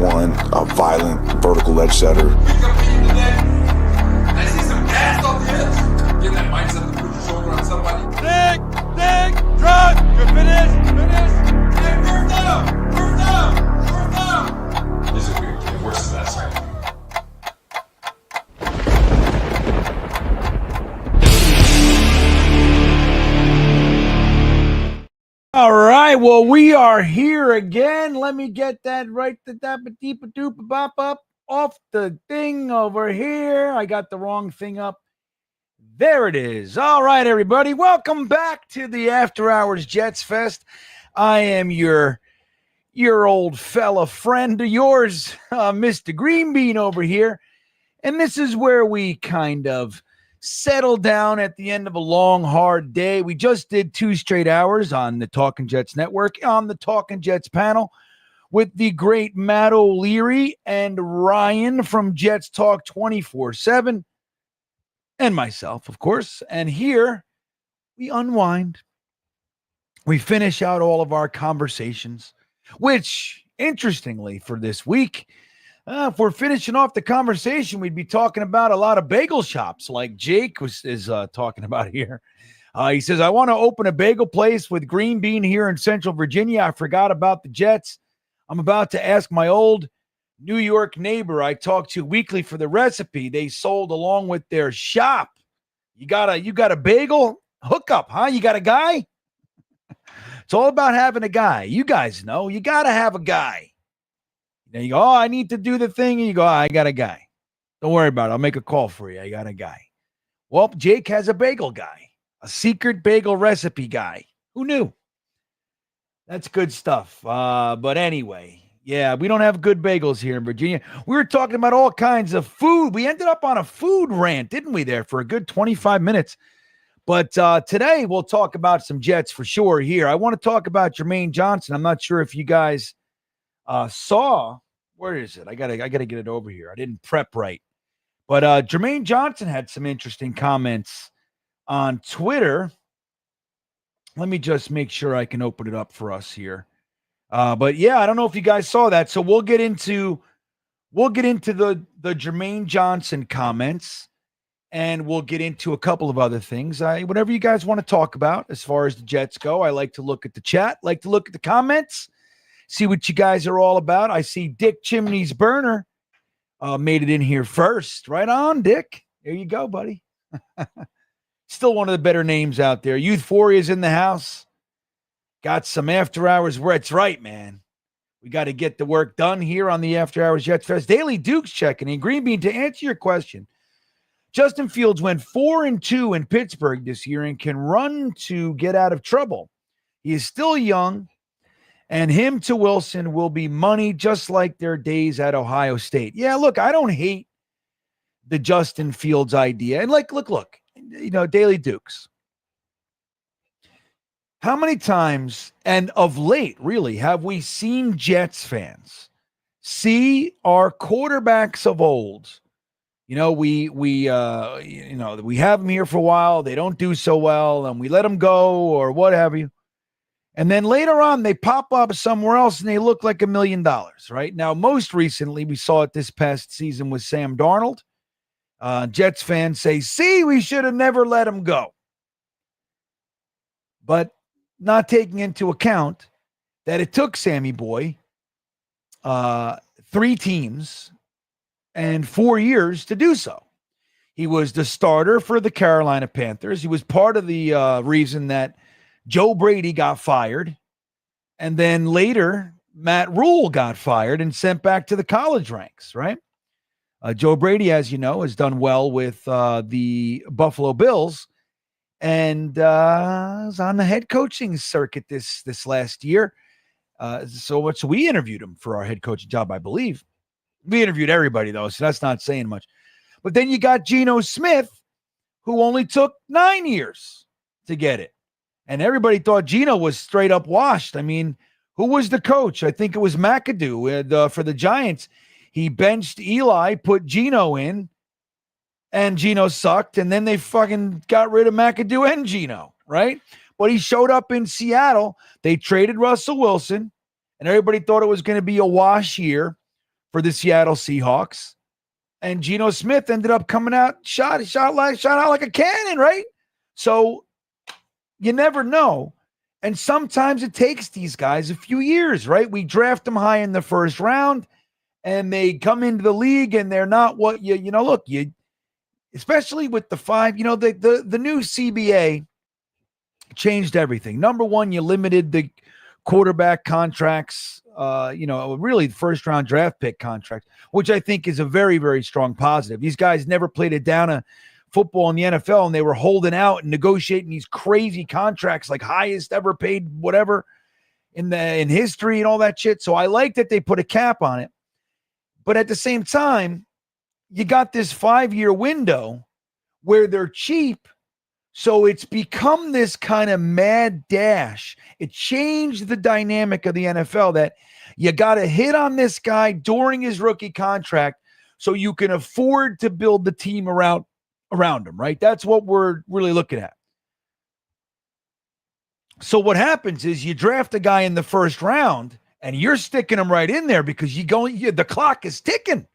one, a violent vertical ledge setter. We competing today. I see some gas on the hips. Get that mindset to put your shoulder on somebody. Dig, drop. You're finished. Hey, first down. This is weird. It worse than that side. All right, well, we are here again. Let me get that right bop up off the thing over here. I got the wrong thing up. There it is. All right, everybody, welcome back to the After Hours Jets Fest. I am your old fella friend of yours, Mr. GreenBean over here, and this is where we kind of settle down at the end of a long, hard day. We just did 2 straight hours on the Talking Jets Network on the Talking Jets panel with the great Matt O'Leary and Ryan from Jets Talk 24/7 and myself, of course. And here we unwind. We finish out all of our conversations, which, interestingly, for this week, if we're finishing off the conversation, we'd be talking about a lot of bagel shops like Jake is talking about here. He says, I want to open a bagel place with GreenBean here in Central Virginia. I forgot about the Jets. I'm about to ask my old New York neighbor I talk to weekly for the recipe they sold along with their shop. You got a bagel hookup, huh? You got a guy? It's all about having a guy. You guys know you got to have a guy. Then you go, oh, I need to do the thing. And you go, oh, I got a guy. Don't worry about it. I'll make a call for you. I got a guy. Well, Jake has a bagel guy, a secret bagel recipe guy. Who knew? That's good stuff. But anyway, yeah, we don't have good bagels here in Virginia. We were talking about all kinds of food. We ended up on a food rant, didn't we, there for a good 25 minutes. But today we'll talk about some Jets for sure here. I want to talk about Jermaine Johnson. I'm not sure if you guys saw, where is it? I gotta get it over here. I didn't prep right. But Jermaine Johnson had some interesting comments on Twitter. Let me just make sure I can open it up for us here. But yeah, I don't know if you guys saw that. So we'll get into the Jermaine Johnson comments, and we'll get into a couple of other things. Whatever you guys want to talk about as far as the Jets go. I like to look at the chat, like to look at the comments. See what you guys are all about. I see Dick Chimney's Burner made it in here first. Right on, Dick. There you go, buddy. Still one of the better names out there. Youthphoria's in the house. Got some after hours where it's right, man. We got to get the work done here on the After Hours Jets Fest. Daily Duke's checking in. GreenBean, to answer your question, Justin Fields went 4-2 in Pittsburgh this year and can run to get out of trouble. He is still young. And him to Wilson will be money just like their days at Ohio State. Yeah, look, I don't hate the Justin Fields idea. And look, Daily Dukes. How many times, and of late, really, have we seen Jets fans see our quarterbacks of old? We have them here for a while. They don't do so well, and we let them go or what have you. And then later on, they pop up somewhere else and they look like $1 million, right? Now, most recently, we saw it this past season with Sam Darnold. Jets fans say, see, we should have never let him go. But not taking into account that it took Sammy Boy 3 teams and 4 years to do so. He was the starter for the Carolina Panthers. He was part of the reason that Joe Brady got fired, and then later Matt Rule got fired and sent back to the college ranks, right? Joe Brady, as you know, has done well with the Buffalo Bills, and was on the head coaching circuit this last year. So we interviewed him for our head coaching job, I believe. We interviewed everybody, though, so that's not saying much. But then you got Geno Smith, who only took 9 years to get it. And everybody thought Geno was straight up washed. I mean, who was the coach? I think it was McAdoo for the Giants. He benched Eli, put Geno in, and Geno sucked. And then they fucking got rid of McAdoo and Geno, right? But he showed up in Seattle. They traded Russell Wilson, and everybody thought it was going to be a wash year. for the Seattle Seahawks. And Geno Smith ended up coming out, shot out like a cannon, right? So you never know. And sometimes it takes these guys a few years, right? We draft them high in the first round, and they come into the league, and they're not what look, especially with the five, the new CBA changed everything. Number one, you limited the quarterback contracts, really the first round draft pick contract, which I think is a very, very strong positive. These guys never played a down of football in the NFL, and they were holding out and negotiating these crazy contracts, like highest ever paid whatever in history and all that shit. So I like that they put a cap on it. But at the same time, you got this 5-year window where they're cheap. So it's become this kind of mad dash. It changed the dynamic of the NFL that you got to hit on this guy during his rookie contract so you can afford to build the team around him, right? That's what we're really looking at. So what happens is you draft a guy in the first round and you're sticking him right in there because the clock is ticking.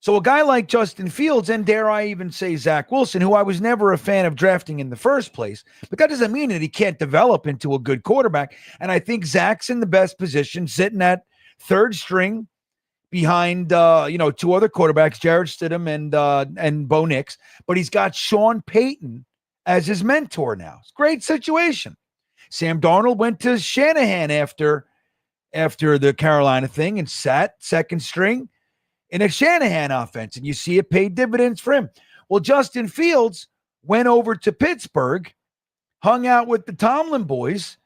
So a guy like Justin Fields, and dare I even say Zach Wilson, who I was never a fan of drafting in the first place, but that doesn't mean that he can't develop into a good quarterback. And I think Zach's in the best position, sitting at third string behind, two other quarterbacks, Jarrett Stidham and Bo Nix. But he's got Sean Payton as his mentor now. It's a great situation. Sam Darnold went to Shanahan after the Carolina thing and sat second string in a Shanahan offense, and you see it paid dividends for him. Well, Justin Fields went over to Pittsburgh, hung out with the Tomlin boys,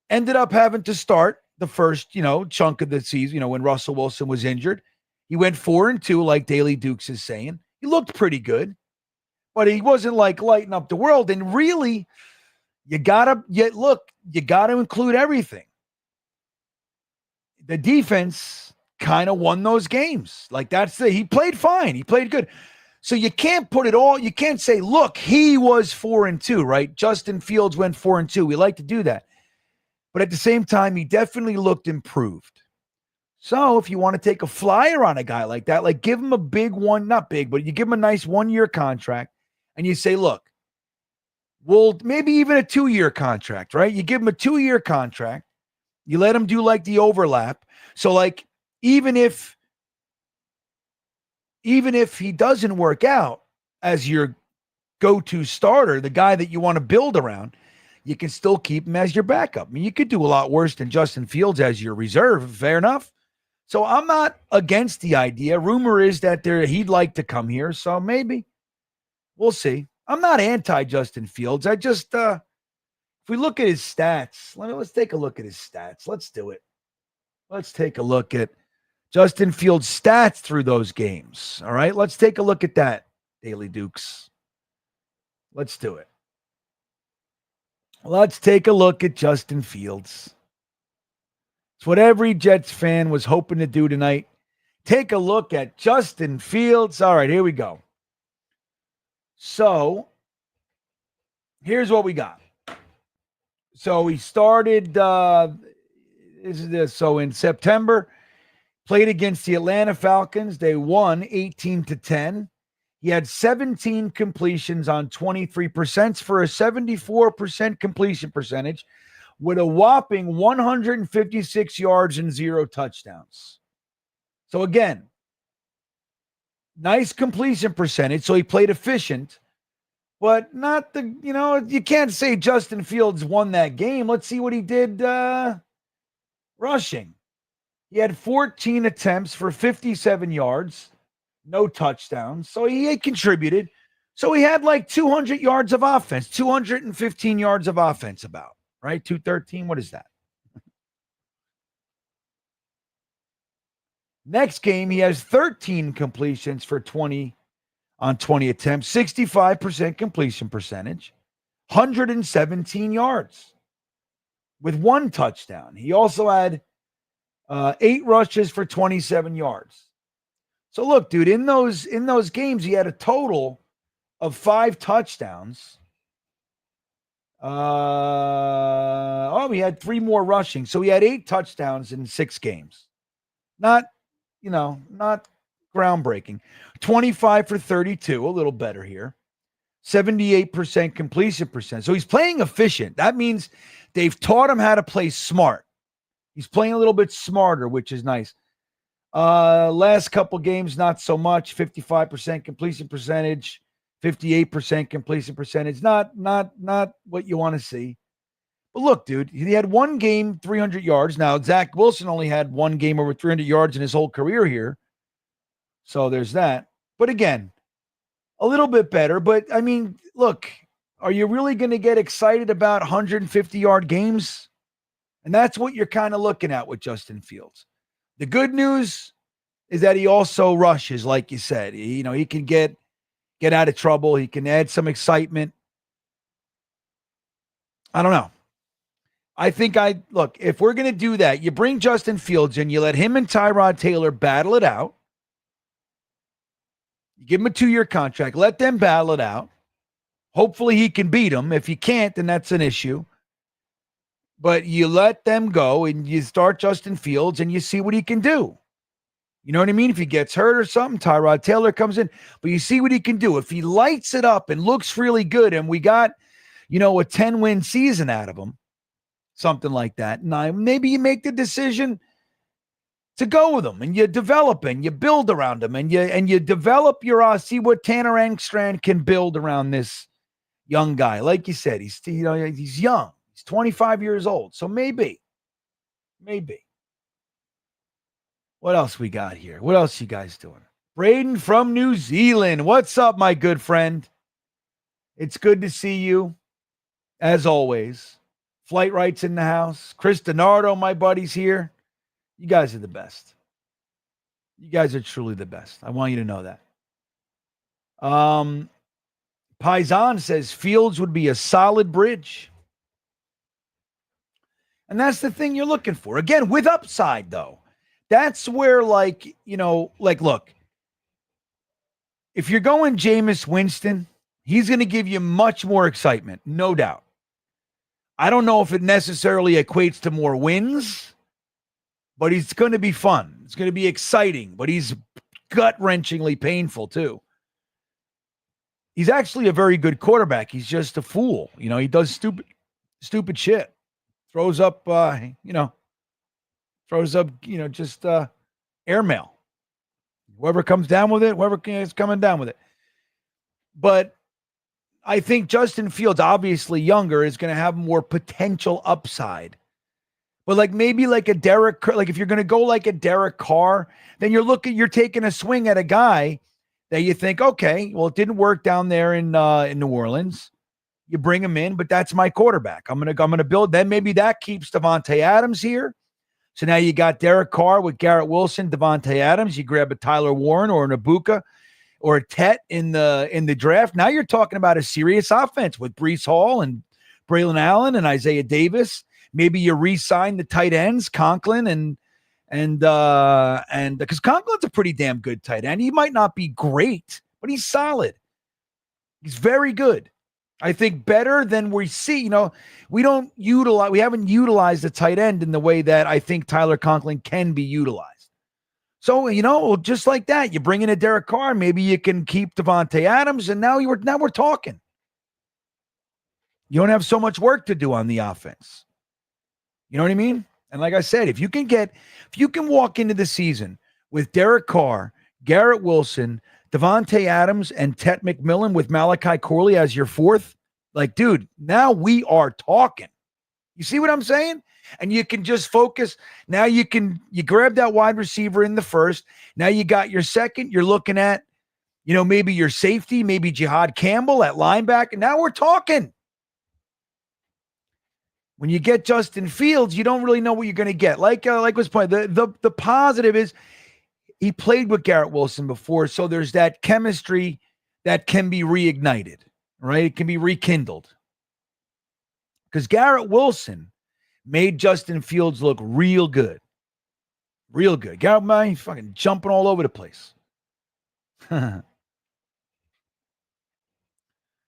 ended up having to start the first, chunk of the season, when Russell Wilson was injured. He went 4-2, like Daily Dukes is saying. He looked pretty good, but he wasn't like lighting up the world. And really, you got to include everything. The defense kind of won those games. Like he played fine. He played good. So you can't put it all. You can't say, look, he was 4-2, right? Justin Fields went 4-2. We like to do that. But at the same time, he definitely looked improved. So if you want to take a flyer on a guy like that, like give him a big one, not big, but you give him a nice 1-year contract and you say, look, well, maybe even a 2-year contract, right? You give him a 2-year contract. You let him do like the overlap. So like, even if he doesn't work out as your go-to starter, the guy that you want to build around, you can still keep him as your backup. I mean, you could do a lot worse than Justin Fields as your reserve. Fair enough. So I'm not against the idea. Rumor is that he'd like to come here. So maybe we'll see. I'm not anti-Justin Fields. I just, if we look at his stats, let's take a look at his stats. Let's do it. Let's take a look at Justin Fields' stats through those games. All right, let's take a look at that, Daily Dukes. Let's do it. Let's take a look at Justin Fields. It's what every Jets fan was hoping to do tonight. Take a look at Justin Fields. All right, here we go. So, here's what we got. So, he started, so in September, played against the Atlanta Falcons. They won 18-10. He had 17 completions on 23% for a 74% completion percentage with a whopping 156 yards and 0 touchdowns. So again, nice completion percentage. So he played efficient, but not you can't say Justin Fields won that game. Let's see what he did rushing. He had 14 attempts for 57 yards, no touchdowns. So he had contributed. So he had like 200 yards of offense, 215 yards of offense about, right? 213. What is that? Next game, he has 13 completions for 20 on 20 attempts, 65% completion percentage, 117 yards with 1 touchdown. He also had 8 rushes for 27 yards. So look, dude, in those games, he had a total of 5 touchdowns. He had 3 more rushing. So he had 8 touchdowns in 6 games. Not not groundbreaking. 25 for 32, a little better here. 78% completion percent. So he's playing efficient. That means they've taught him how to play smart. He's playing a little bit smarter, which is nice. Last couple games, not so much. 55% completion percentage, 58% completion percentage. Not what you want to see. But look, dude, he had one game, 300 yards. Now, Zach Wilson only had one game over 300 yards in his whole career here. So there's that. But again, a little bit better. But, I mean, look, are you really going to get excited about 150-yard games? And that's what you're kind of looking at with Justin Fields. The good news is that he also rushes, like you said. He can get out of trouble. He can add some excitement. I don't know. I think look, if we're going to do that, you bring Justin Fields in, you let him and Tyrod Taylor battle it out. You give him a 2-year contract. Let them battle it out. Hopefully he can beat him. If he can't, then that's an issue. But you let them go and you start Justin Fields and you see what he can do. You know what I mean? If he gets hurt or something, Tyrod Taylor comes in. But you see what he can do. If he lights it up and looks really good and we got, a 10-win season out of him, something like that, now maybe you make the decision to go with him and you develop and you build around him and you develop your see what Tanner Engstrand can build around this young guy. Like you said, he's young. He's 25 years old. So maybe. What else we got here? What else you guys doing? Braden from New Zealand. What's up, my good friend? It's good to see you, as always. Flight Rights in the house. Chris DiNardo, my buddy's here. You guys are the best. You guys are truly the best. I want you to know that. Paisan says Fields would be a solid bridge. And that's the thing you're looking for. Again, with upside, though. That's where, look, if you're going Jameis Winston, he's going to give you much more excitement, no doubt. I don't know if it necessarily equates to more wins, but it's going to be fun. It's going to be exciting, but he's gut-wrenchingly painful, too. He's actually a very good quarterback. He's just a fool. He does stupid shit. Throws up, just airmail. Whoever comes down with it, whoever is coming down with it. But I think Justin Fields, obviously younger, is going to have more potential upside. But maybe a Derek, if you're going to go like a Derek Carr, then you're taking a swing at a guy that you think, okay, well, it didn't work down there in New Orleans. You bring him in, but that's my quarterback. I'm gonna build. Then maybe that keeps Devontae Adams here. So now you got Derek Carr with Garrett Wilson, Devontae Adams. You grab a Tyler Warren or an Ibuka or a Tet in the draft. Now you're talking about a serious offense with Breece Hall and Braylon Allen and Isaiah Davis. Maybe you re-sign the tight ends, Conklin and because Conklin's a pretty damn good tight end. He might not be great, but he's solid. He's very good. I think better than we see. We haven't utilized the tight end in the way that I think Tyler Conklin can be utilized. So, just like that, you bring in a Derek Carr, maybe you can keep Devontae Adams, and now we're talking. You don't have so much work to do on the offense. You know what I mean? And like I said, if you can walk into the season with Derek Carr, Garrett Wilson, Devontae Adams, and Tet McMillan with Malachi Corley as your fourth, dude, now we are talking. You see what I'm saying? And you can just focus. Now you grab that wide receiver in the first. Now you got your second. You're looking at, maybe your safety, maybe Jihad Campbell at linebacker. Now we're talking. When you get Justin Fields, you don't really know what you're going to get. Like was pointed, the positive is he played with Garrett Wilson before, so there's that chemistry that can be reignited, right? It can be rekindled. Because Garrett Wilson made Justin Fields look real good. Real good. Garrett, man, he's fucking jumping all over the place.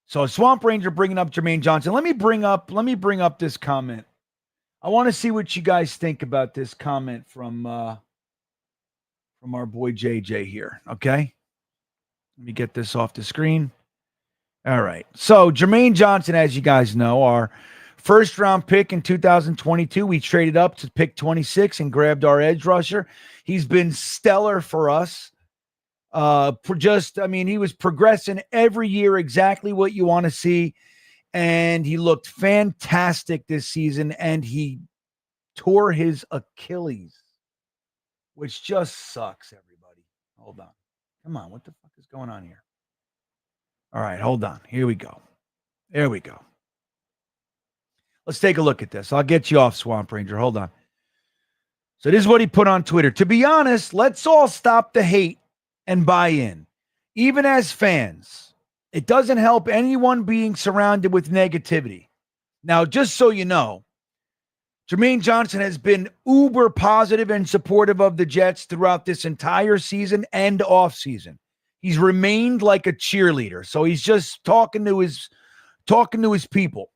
So Swamp Ranger bringing up Jermaine Johnson. Let me bring up this comment. I want to see what you guys think about this comment from from our boy JJ here. Okay. Let me get this off the screen. All right. So Jermaine Johnson, as you guys know, our first round pick in 2022, we traded up to pick 26 and grabbed our edge rusher. He's been stellar for us. He was progressing every year, exactly what you want to see. And he looked fantastic this season, and he tore his Achilles, which just sucks, everybody. Hold on. Come on. What the fuck is going on here? All right, hold on. Here we go. There we go. Let's take a look at this. I'll get you off, Swamp Ranger. Hold on. So this is what he put on Twitter. To be honest, let's all stop the hate and buy in. Even as fans, it doesn't help anyone being surrounded with negativity. Now, just so you know, Jermaine Johnson has been uber positive and supportive of the Jets throughout this entire season and offseason. He's remained like a cheerleader. So he's just talking to his people.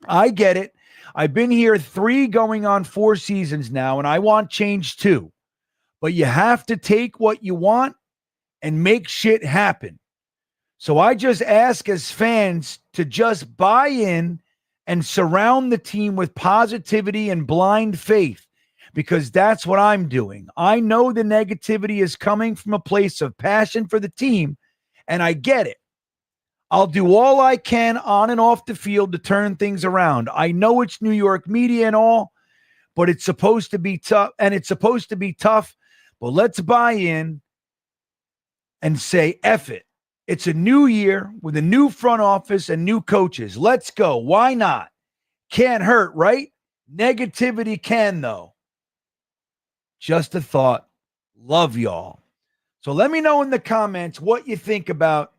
I get it. I've been here 3 going on 4 seasons now, and I want change too. But you have to take what you want and make shit happen. So I just ask as fans to just buy in and surround the team with positivity and blind faith, because that's what I'm doing. I know the negativity is coming from a place of passion for the team, and I get it. I'll do all I can on and off the field to turn things around. I know it's New York media and all, but it's supposed to be tough, but let's buy in and say, F it. It's a new year with a new front office and new coaches. Let's go. Why not? Can't hurt, right? Negativity can, though. Just a thought. Love y'all. So let me know in the comments what you think about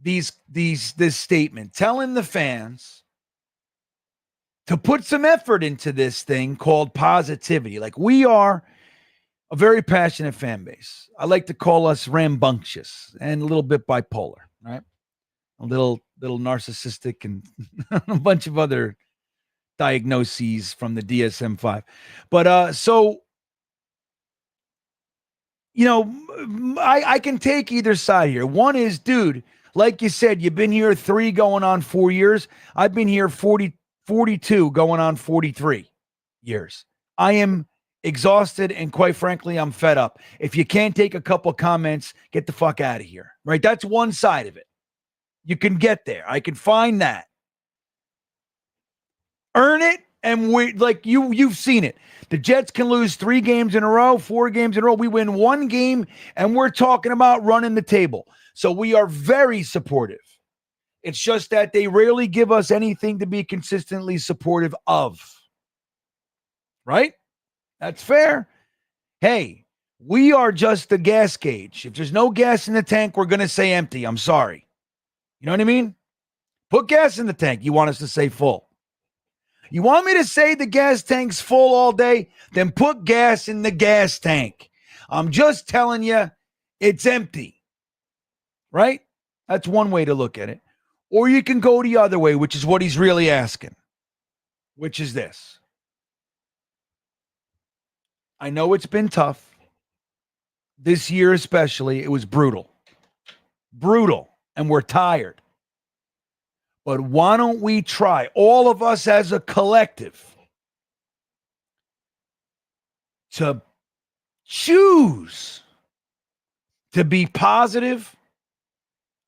this statement. Telling the fans to put some effort into this thing called positivity. Like, we are a very passionate fan base. I like to call us rambunctious and a little bit bipolar, right? A little narcissistic and a bunch of other diagnoses from the DSM-5. But so, you know, I can take either side here. One is, dude, like you said, you've been here 3 going on 4 years. I've been here 42 going on 43 years. I am exhausted, and quite frankly, I'm fed up. If you can't take a couple comments, get the fuck out of here, right? That's one side of it. You can get there. I can find that. Earn it, and you've seen it. The Jets can lose 3 games in a row, 4 games in a row. We win 1 game, and we're talking about running the table. So we are very supportive. It's just that they rarely give us anything to be consistently supportive of. Right? That's fair. Hey, we are just the gas gauge. If there's no gas in the tank, we're going to say empty. I'm sorry. You know what I mean? Put gas in the tank. You want us to say full. You want me to say the gas tank's full all day? Then put gas in the gas tank. I'm just telling you, it's empty. Right? That's one way to look at it. Or you can go the other way, which is what he's really asking, which is this. I know it's been tough. This year especially, it was brutal. Brutal. And we're tired. But why don't we try, all of us as a collective, to choose to be positive,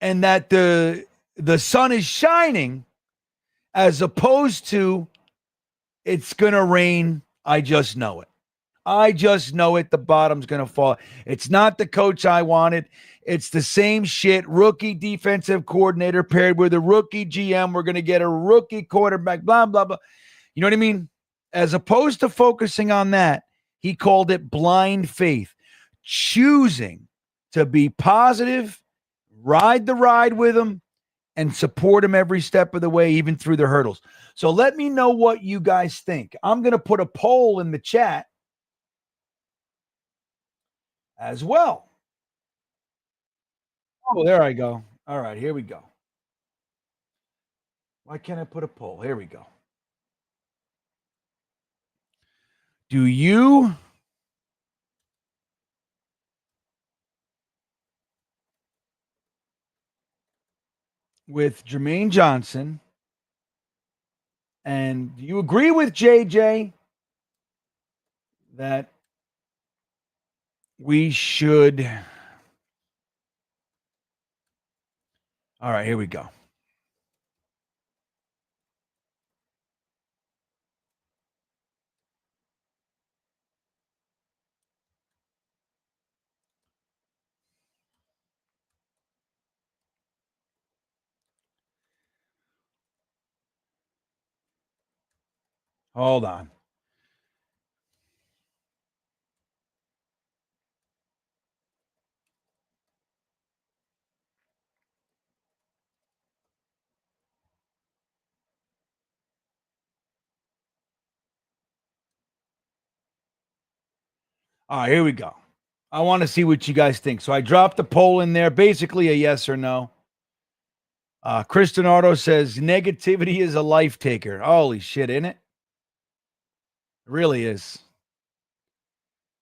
and that the sun is shining, as opposed to it's going to rain. I just know it. I just know it. The bottom's going to fall. It's not the coach I wanted. It's the same shit. Rookie defensive coordinator paired with a rookie GM. We're going to get a rookie quarterback, blah, blah, blah. You know what I mean? As opposed to focusing on that, he called it blind faith. Choosing to be positive, ride the ride with him, and support him every step of the way, even through the hurdles. So let me know what you guys think. I'm going to put a poll in the chat as well. Oh, there I go. All right, here we go. Why can't I put a poll? Here we go. Do you with Jermaine Johnson. And do you agree with JJ that we should? All right, here we go. Hold on. All right, here we go. I want to see what you guys think. So I dropped the poll in there, basically a yes or no. Kristen Ardo says negativity is a life taker. Holy shit, isn't it? It really is.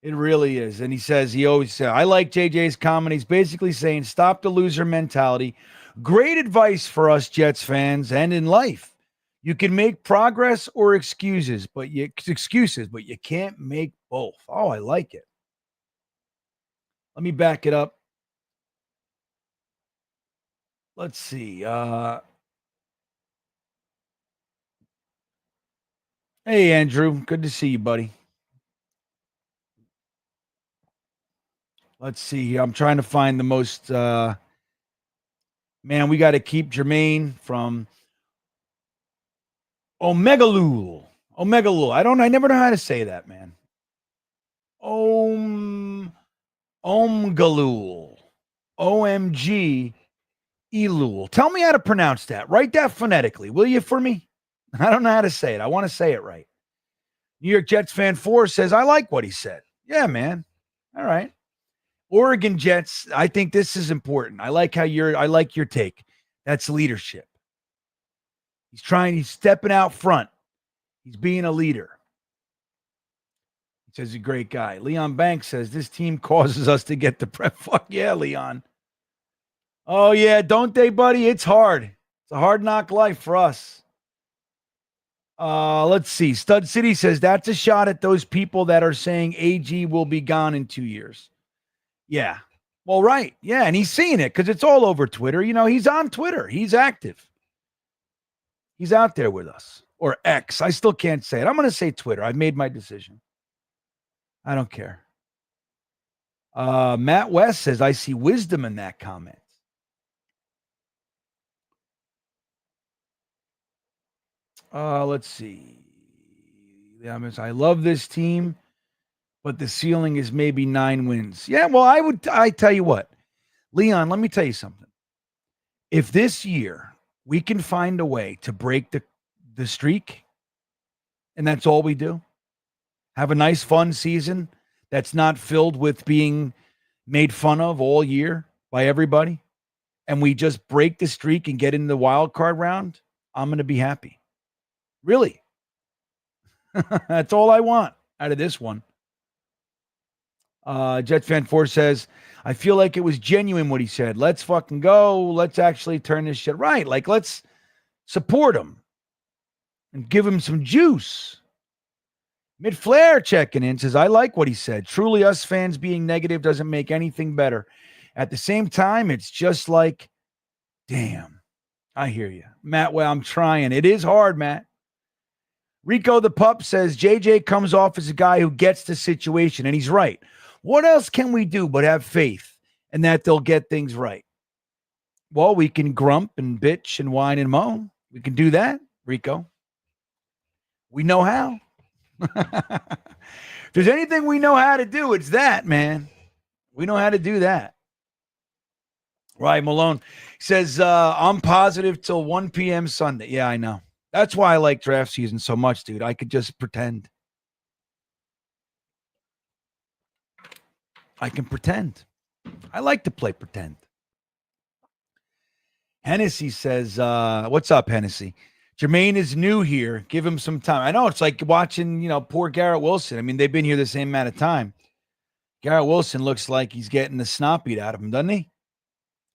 It really is. And he says, he always said, I like JJ's comment. He's basically saying, stop the loser mentality. Great advice for us Jets fans and in life. You can make progress or excuses, but you can't make both. Oh, I like it. Let me back it up. Let's see. Hey, Andrew. Good to see you, buddy. Let's see. I'm trying to find the most. Man, we got to keep Jermaine from Omegalul. I never know how to say that, man. Omgalul. OMG Elul. Tell me how to pronounce that. Write that phonetically, will you, for me? I don't know how to say it. I want to say it right. New York Jets fan 4 says, I like what he said. Yeah, man. All right. Oregon Jets, I think this is important. I like your take. That's leadership. He's stepping out front. He's being a leader. He says he's a great guy. Leon Banks says this team causes us to get the prep. Fuck yeah, Leon. Oh, yeah, don't they, buddy? It's hard. It's a hard knock life for us. Let's see. Stud City says that's a shot at those people that are saying AG will be gone in 2 years. Yeah. Well, right. Yeah, and he's seeing it because it's all over Twitter. You know, he's on Twitter. He's active. He's out there with us. Or X. I still can't say it. I'm going to say Twitter. I've made my decision. I don't care. Matt West says, I see wisdom in that comment. Let's see. I love this team, but the ceiling is maybe 9 wins. Yeah, well, I tell you what, Leon, let me tell you something. If this year we can find a way to break the streak, and that's all we do, have a nice, fun season that's not filled with being made fun of all year by everybody, and we just break the streak and get in the wild card round, I'm going to be happy. Really. That's all I want out of this one. Jets fan 4 says, I feel like it was genuine what he said. Let's fucking go. Let's actually turn this shit right. Like, let's support him and give him some juice. Mid Flair checking in says, I like what he said. Truly, us fans being negative doesn't make anything better. At the same time, it's just like, damn, I hear you. Matt, well, I'm trying. It is hard, Matt. Rico the Pup says, JJ comes off as a guy who gets the situation, and he's right. What else can we do but have faith and that they'll get things right? Well, we can grump and bitch and whine and moan. We can do that, Rico. We know how. If there's anything we know how to do, it's that, man. We know how to do that. Right, Malone says, I'm positive till 1 p.m. Sunday. Yeah, I know. That's why I like draft season so much, dude. I could just pretend. I can pretend. I like to play pretend. Hennessy says, what's up, Hennessy? Jermaine is new here. Give him some time. I know it's like watching, poor Garrett Wilson. I mean, they've been here the same amount of time. Garrett Wilson looks like he's getting the snot beat out of him, doesn't he?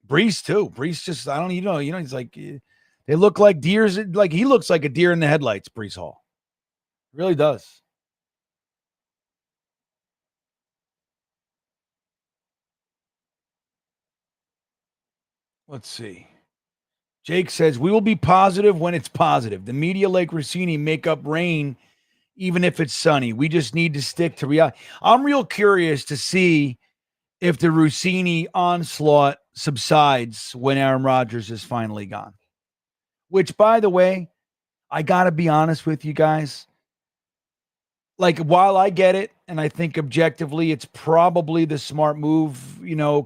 Brees too. Brees just, I don't, he's like, they look like deers. Like he looks like a deer in the headlights, Brees Hall. Really does. Let's see. Jake says, we will be positive when it's positive. The media like Rossini make up rain even if it's sunny. We just need to stick to reality. I'm real curious to see if the Rossini onslaught subsides when Aaron Rodgers is finally gone. Which, by the way, I got to be honest with you guys. Like, while I get it, and I think objectively it's probably the smart move,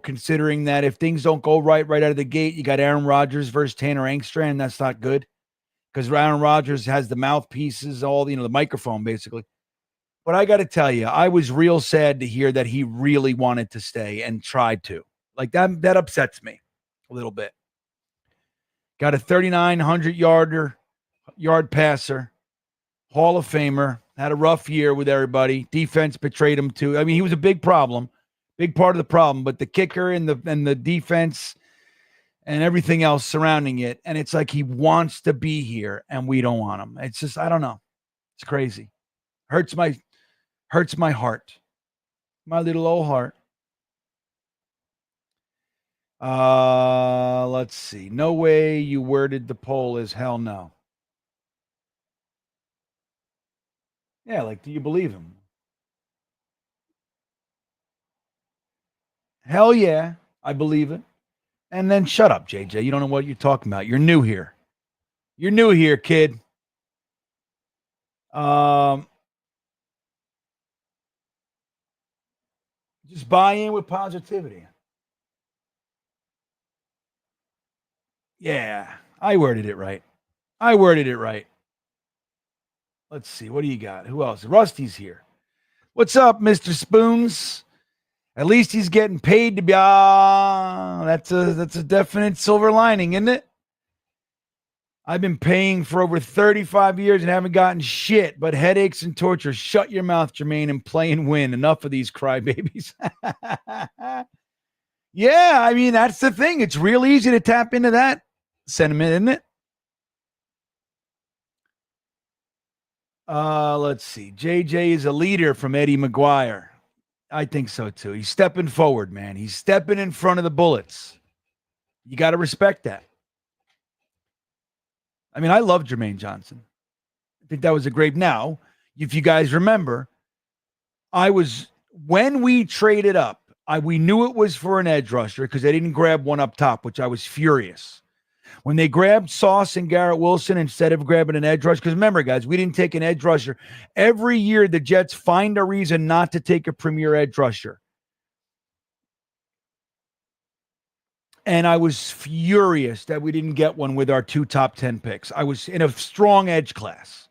considering that if things don't go right out of the gate, you got Aaron Rodgers versus Tanner Engstrand. That's not good because Aaron Rodgers has the mouthpieces, all the microphone basically. But I got to tell you, I was real sad to hear that he really wanted to stay and tried to. Like that upsets me a little bit. Got a 3,900 yard passer, Hall of Famer, had a rough year with everybody. Defense betrayed him too. I mean, he was a big problem, big part of the problem, but the kicker and the defense and everything else surrounding it. And it's like he wants to be here and we don't want him. It's just, I don't know. It's crazy. Hurts my heart. My little old heart. Let's see. No way you worded the poll as hell no. Yeah, like, do you believe him? Hell yeah, I believe it. And then shut up, JJ. You don't know what you're talking about. You're new here. You're new here, kid. Just buy in with positivity. Yeah, I worded it right. Let's see. What do you got? Who else? Rusty's here. What's up, Mr. Spoons? At least he's getting paid to be. That's a definite silver lining, isn't it? I've been paying for over 35 years and haven't gotten shit but headaches and torture. Shut your mouth, Jermaine, and play and win. Enough of these crybabies. Yeah, I mean, that's the thing. It's real easy to tap into that sentiment, isn't it? Let's see. JJ is a leader from Eddie McGuire. I think so too. He's stepping forward, man. He's stepping in front of the bullets. You got to respect that. I mean, I love Jermaine Johnson. I think that was a great. Now, if you guys remember, when we traded up, we knew it was for an edge rusher because they didn't grab one up top, which I was furious. When they grabbed Sauce and Garrett Wilson instead of grabbing an edge rusher, because remember, guys, we didn't take an edge rusher. Every year, the Jets find a reason not to take a premier edge rusher. And I was furious that we didn't get one with our 2 top 10 picks. I was in a strong edge class.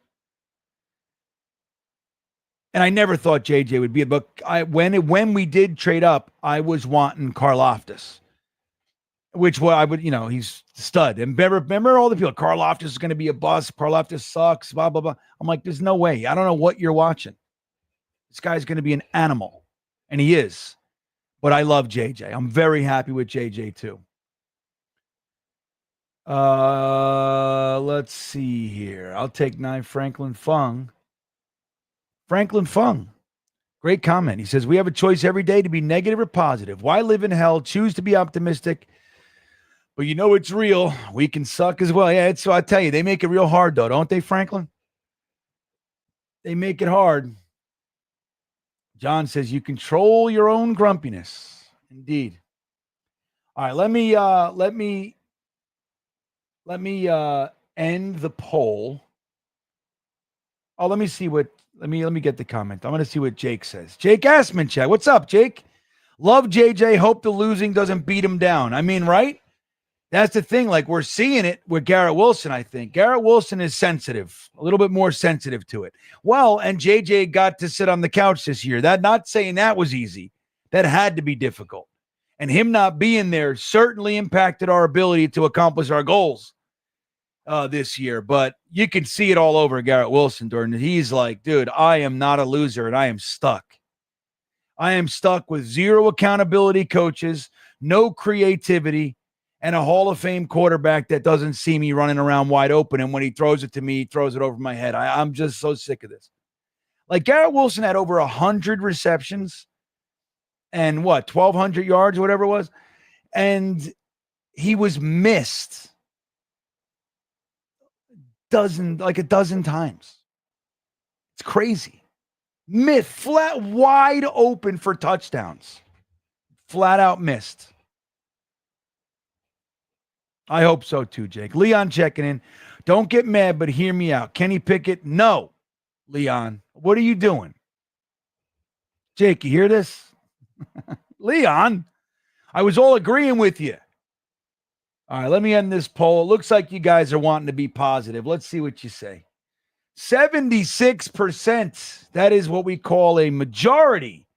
And I never thought JJ would be it. But when we did trade up, I was wanting Karlaftis. Which I would, he's a stud. And remember all the people, Karlaftis is going to be a bust. Karlaftis sucks, blah, blah, blah. I'm like, there's no way. I don't know what you're watching. This guy's going to be an animal. And he is. But I love JJ. I'm very happy with JJ too. Let's see here. I'll take 9 Franklin Fung. Great comment. He says, we have a choice every day to be negative or positive. Why live in hell? Choose to be optimistic. But it's real. We can suck as well. Yeah, so I tell you, they make it real hard though, don't they, Franklin? They make it hard. John says you control your own grumpiness. Indeed. All right, let me end the poll. Oh, let me get the comment. I'm going to see what Jake says. Jake Assman, chat. What's up, Jake? Love JJ. Hope the losing doesn't beat him down. I mean, right? That's the thing. Like, we're seeing it with Garrett Wilson, I think. Garrett Wilson is sensitive, a little bit more sensitive to it. Well, and JJ got to sit on the couch this year. Not saying that was easy. That had to be difficult. And him not being there certainly impacted our ability to accomplish our goals this year. But you can see it all over Garrett Wilson, Jordan. He's like, dude, I am not a loser, and I am stuck. I am stuck with zero accountability coaches, no creativity, and a Hall of Fame quarterback that doesn't see me running around wide open. And when he throws it to me, he throws it over my head. I'm just so sick of this. Like Garrett Wilson had over 100 receptions and 1,200 yards, whatever it was. And he was missed a dozen times. It's crazy. Flat wide open for touchdowns. Flat out missed. I hope so too, Jake. Leon checking in. Don't get mad, but hear me out. Kenny Pickett? No, Leon. What are you doing? Jake, you hear this? Leon, I was all agreeing with you. All right, let me end this poll. It looks like you guys are wanting to be positive. Let's see what you say. 76%. That is what we call a majority,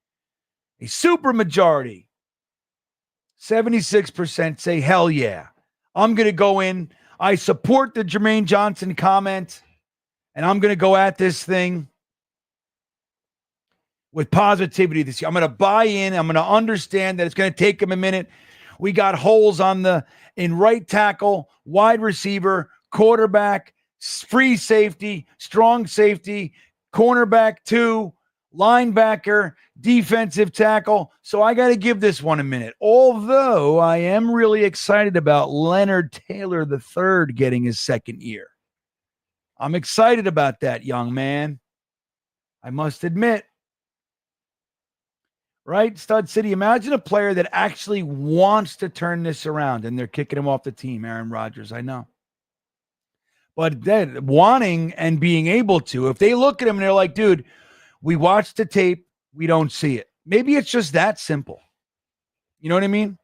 a super majority. 76% say, hell yeah. I'm going to go in. I support the Jermaine Johnson comment, and I'm going to go at this thing with positivity this year. I'm going to buy in. I'm going to understand that it's going to take him a minute. We got holes in right tackle, wide receiver, quarterback, free safety, strong safety, cornerback 2, linebacker, defensive tackle. So I got to give this one a minute. Although I am really excited about Leonard Taylor III getting his second year. I'm excited about that, young man. I must admit. Right? Stud City, imagine a player that actually wants to turn this around and they're kicking him off the team, Aaron Rodgers. I know. But then wanting and being able to, if they look at him and they're like, dude, we watched the tape, we don't see it. Maybe it's just that simple. You know what I mean?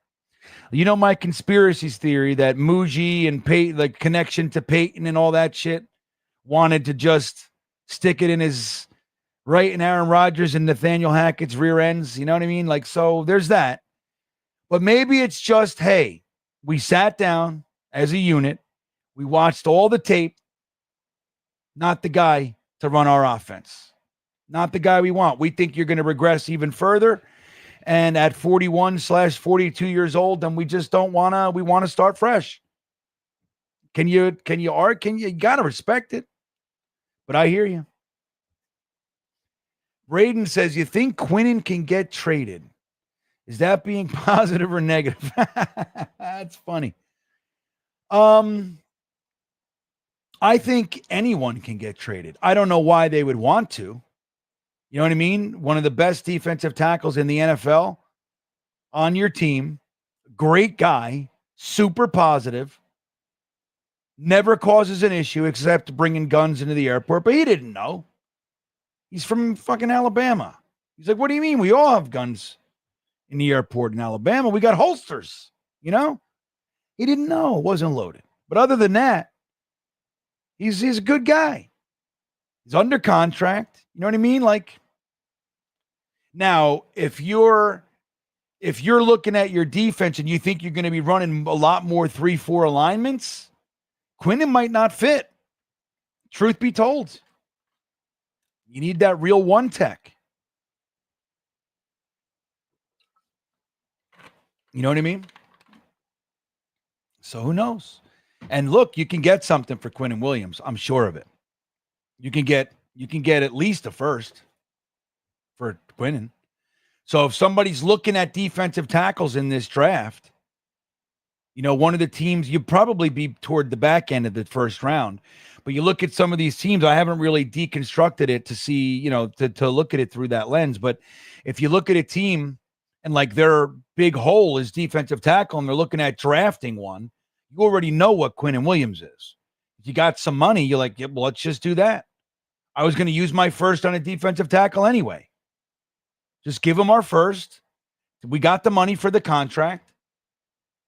You know my conspiracies theory that Muji and Peyton, like connection to Peyton and all that shit, wanted to just stick it in his right in Aaron Rodgers and Nathaniel Hackett's rear ends. You know what I mean? Like, so there's that. But maybe it's just, hey, we sat down as a unit. We watched all the tape. Not the guy to run our offense. Not the guy we want. We think you're going to regress even further. And at 41/42 years old, then we just don't want to, we want to start fresh. You got to respect it. But I hear you. Braden says, you think Quinnen can get traded? Is that being positive or negative? That's funny. I think anyone can get traded. I don't know why they would want to. You know what I mean? One of the best defensive tackles in the NFL on your team. Great guy. Super positive. Never causes an issue except bringing guns into the airport. But he didn't know. He's from fucking Alabama. He's like, what do you mean? We all have guns in the airport in Alabama. We got holsters, you know? He didn't know. It wasn't loaded. But other than that, he's a good guy. He's under contract. You know what I mean? Like, now, if you're looking at your defense and you think you're going to be running a lot more 3-4 alignments, Quinnen might not fit. Truth be told. You need that real one tech. You know what I mean? So who knows? And look, you can get something for Quinnen Williams. I'm sure of it. You can get at least a first for Quinnen. So if somebody's looking at defensive tackles in this draft, you know, one of the teams, you'd probably be toward the back end of the first round. But you look at some of these teams, I haven't really deconstructed it to see, you know, to look at it through that lens. But if you look at a team and like their big hole is defensive tackle and they're looking at drafting one, you already know what Quinnen Williams is. If you got some money, you're like, yeah, well, let's just do that. I was going to use my first on a defensive tackle anyway. Just give him our first. We got the money for the contract.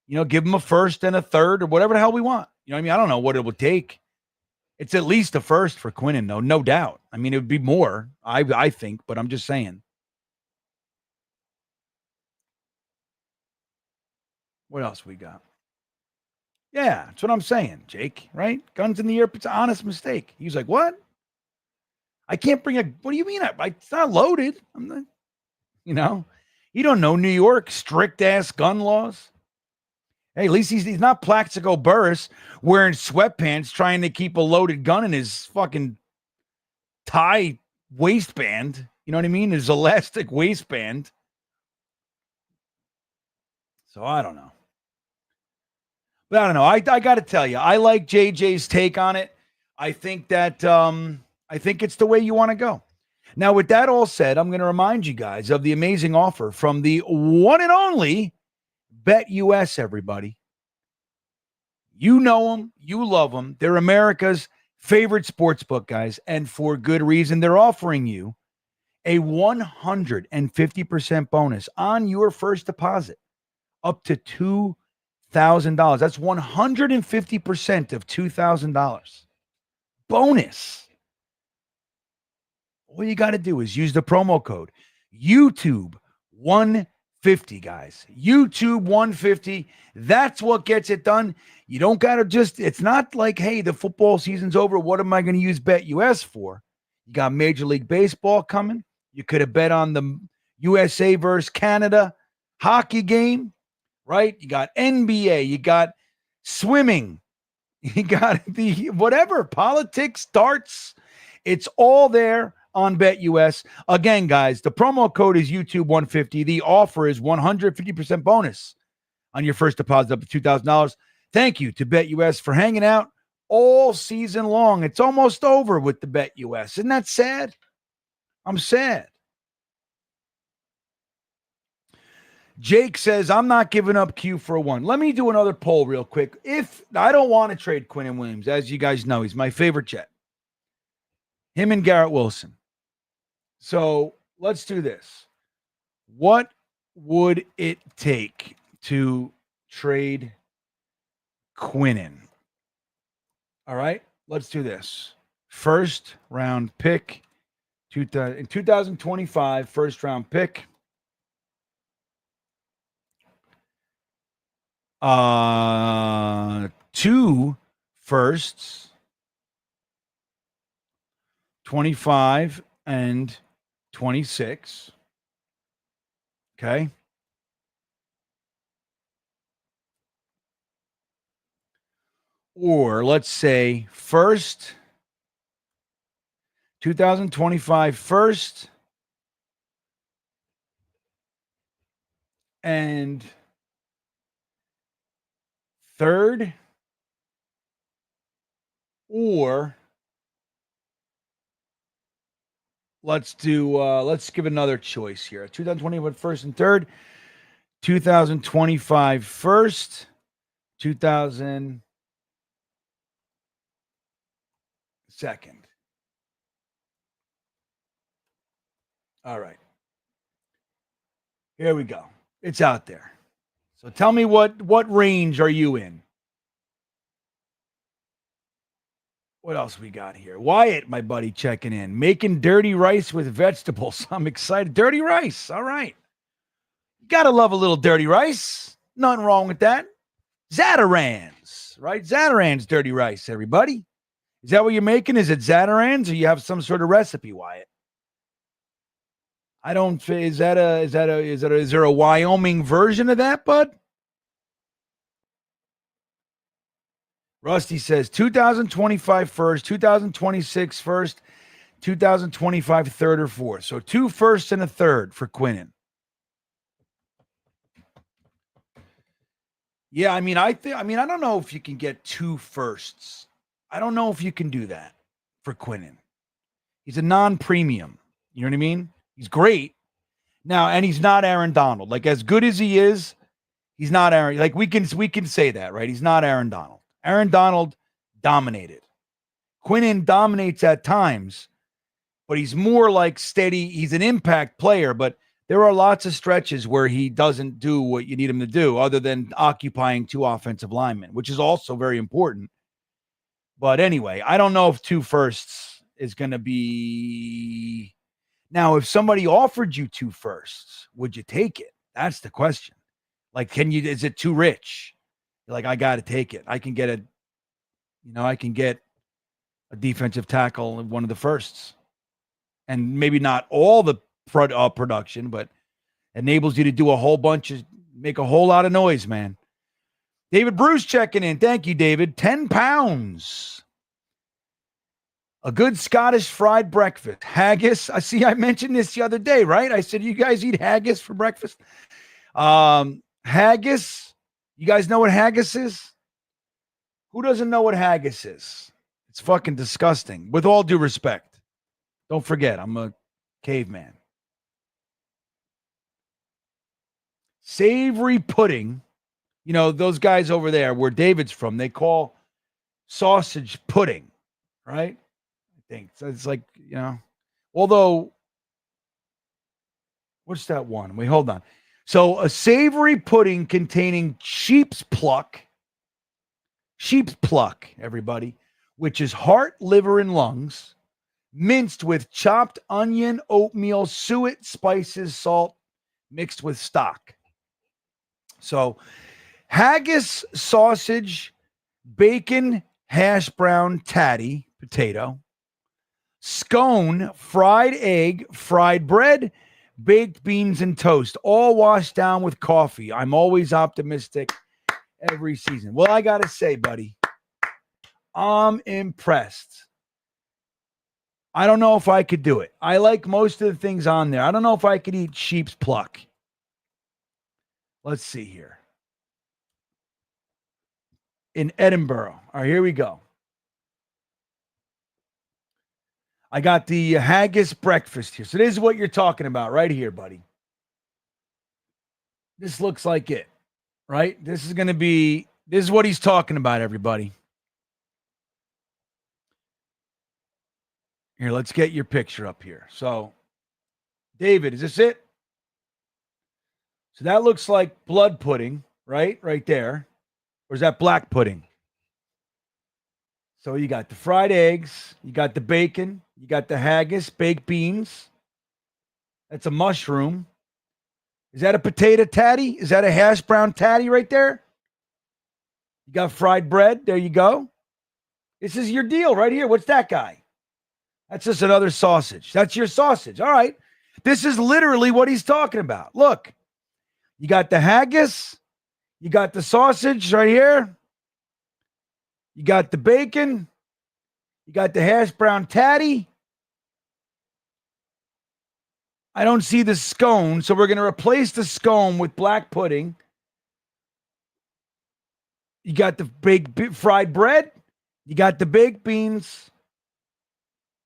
You know, give him a first and a third or whatever the hell we want. You know what I mean? I don't know what it would take. It's at least a first for Quinnen, though, no doubt. I mean, it would be more, I think, but I'm just saying. What else we got? Yeah, that's what I'm saying, Jake, right? Guns in the air, it's an honest mistake. He was like, what? I can't bring what do you mean? It's not loaded. I'm not, you know, you don't know New York, strict ass gun laws. Hey, at least he's not Plaxico Burress wearing sweatpants trying to keep a loaded gun in his fucking tie waistband. You know what I mean? His elastic waistband. So I don't know. But I don't know. I got to tell you, I like JJ's take on it. I think that I think it's the way you want to go. Now, with that all said, I'm going to remind you guys of the amazing offer from the one and only BetUS, everybody. You know them. You love them. They're America's favorite sports book, guys. And for good reason, they're offering you a 150% bonus on your first deposit up to $2,000. That's 150% of $2,000. Bonus. All you got to do is use the promo code YouTube150, guys. YouTube150. That's what gets it done. You don't got to it's not like, hey, the football season's over. What am I going to use BetUS for? You got Major League Baseball coming. You could have bet on the USA versus Canada hockey game, right? You got NBA. You got swimming. You got the whatever, politics, darts. It's all there on BetUS. Again, guys, the promo code is YouTube150. The offer is 150% bonus on your first deposit up to $2,000. Thank you to BetUS for hanging out all season long. It's almost over with the BetUS. Isn't that sad? I'm sad. Jake says, I'm not giving up Q for a one. Let me do another poll real quick. If I don't want to trade Quinnen Williams, as you guys know, he's my favorite Jet. Him and Garrett Wilson. So let's do this. What would it take to trade Quinnen? All right, let's do this. First round pick, in 2025, first round pick. 2 firsts, 25 and 26. Okay. Or let's say first, 2025 first, and third, or let's give another choice here. 2021 first and third, 2025 first, 2000 second. All right. Here we go. It's out there. So tell me what range are you in? What else we got here? Wyatt, my buddy, checking in. Making dirty rice with vegetables. I'm excited. Dirty rice. All right. You got to love a little dirty rice. Nothing wrong with that. Zatarain's, right? Zatarain's dirty rice, everybody. Is that what you're making? Is it Zatarain's or you have some sort of recipe, Wyatt? I don't. Is there a Wyoming version of that, bud? Rusty says 2025 first, 2026 first, 2025 third or fourth. So 2 firsts and a third for Quinnen. Yeah, I don't know if you can get 2 firsts. I don't know if you can do that for Quinnen. He's a non-premium. You know what I mean? He's great. Now, and he's not Aaron Donald. Like, as good as he is, he's not Aaron. Like, we can say that, right? He's not Aaron Donald. Aaron Donald dominated. Quinnen dominates at times, but he's more like steady. He's an impact player, but there are lots of stretches where he doesn't do what you need him to do other than occupying 2 offensive linemen, which is also very important. But anyway, I don't know if 2 firsts is going to be... Now, if somebody offered you 2 firsts, would you take it? That's the question. Like, is it too rich? You're like, I got to take it. I can get a defensive tackle in one of the firsts. And maybe not all the production, but enables you to do make a whole lot of noise, man. David Bruce checking in. Thank you, David. 10 pounds. A good Scottish fried breakfast. Haggis. I mentioned this the other day, right? I said, you guys eat haggis for breakfast? Haggis. You guys know what haggis is? Who doesn't know what haggis is? It's fucking disgusting. With all due respect. Don't forget, I'm a caveman. Savory pudding. You know, those guys over there where David's from, they call sausage pudding, right? I think. So it's like, you know, although, what's that one? Wait, hold on. So a savory pudding containing sheep's pluck, everybody, which is heart, liver, and lungs, minced with chopped onion, oatmeal, suet, spices, salt, mixed with stock. So haggis, sausage, bacon, hash brown, tatty, potato, scone, fried egg, fried bread, baked beans, and toast, all washed down with coffee. I'm always optimistic every season. Well, I got to say, buddy, I'm impressed. I don't know if I could do it. I like most of the things on there. I don't know if I could eat sheep's pluck. Let's see here. In Edinburgh. All right, here we go. I got the haggis breakfast here. So this is what you're talking about right here, buddy. This looks like it, right? This is what he's talking about, everybody. Here, let's get your picture up here. So, David, is this it? So that looks like blood pudding, right? Right there. Or is that black pudding? So you got the fried eggs, you got the bacon, you got the haggis, baked beans. That's a mushroom. Is that a potato tatty? Is that a hash brown tatty right there? You got fried bread. There you go. This is your deal right here. What's that guy? That's just another sausage. That's your sausage. All right. This is literally what he's talking about. Look, you got the haggis. You got the sausage right here. You got the bacon. You got the hash brown tatty. I don't see the scone, so we're going to replace the scone with black pudding. You got the baked fried bread. You got the baked beans.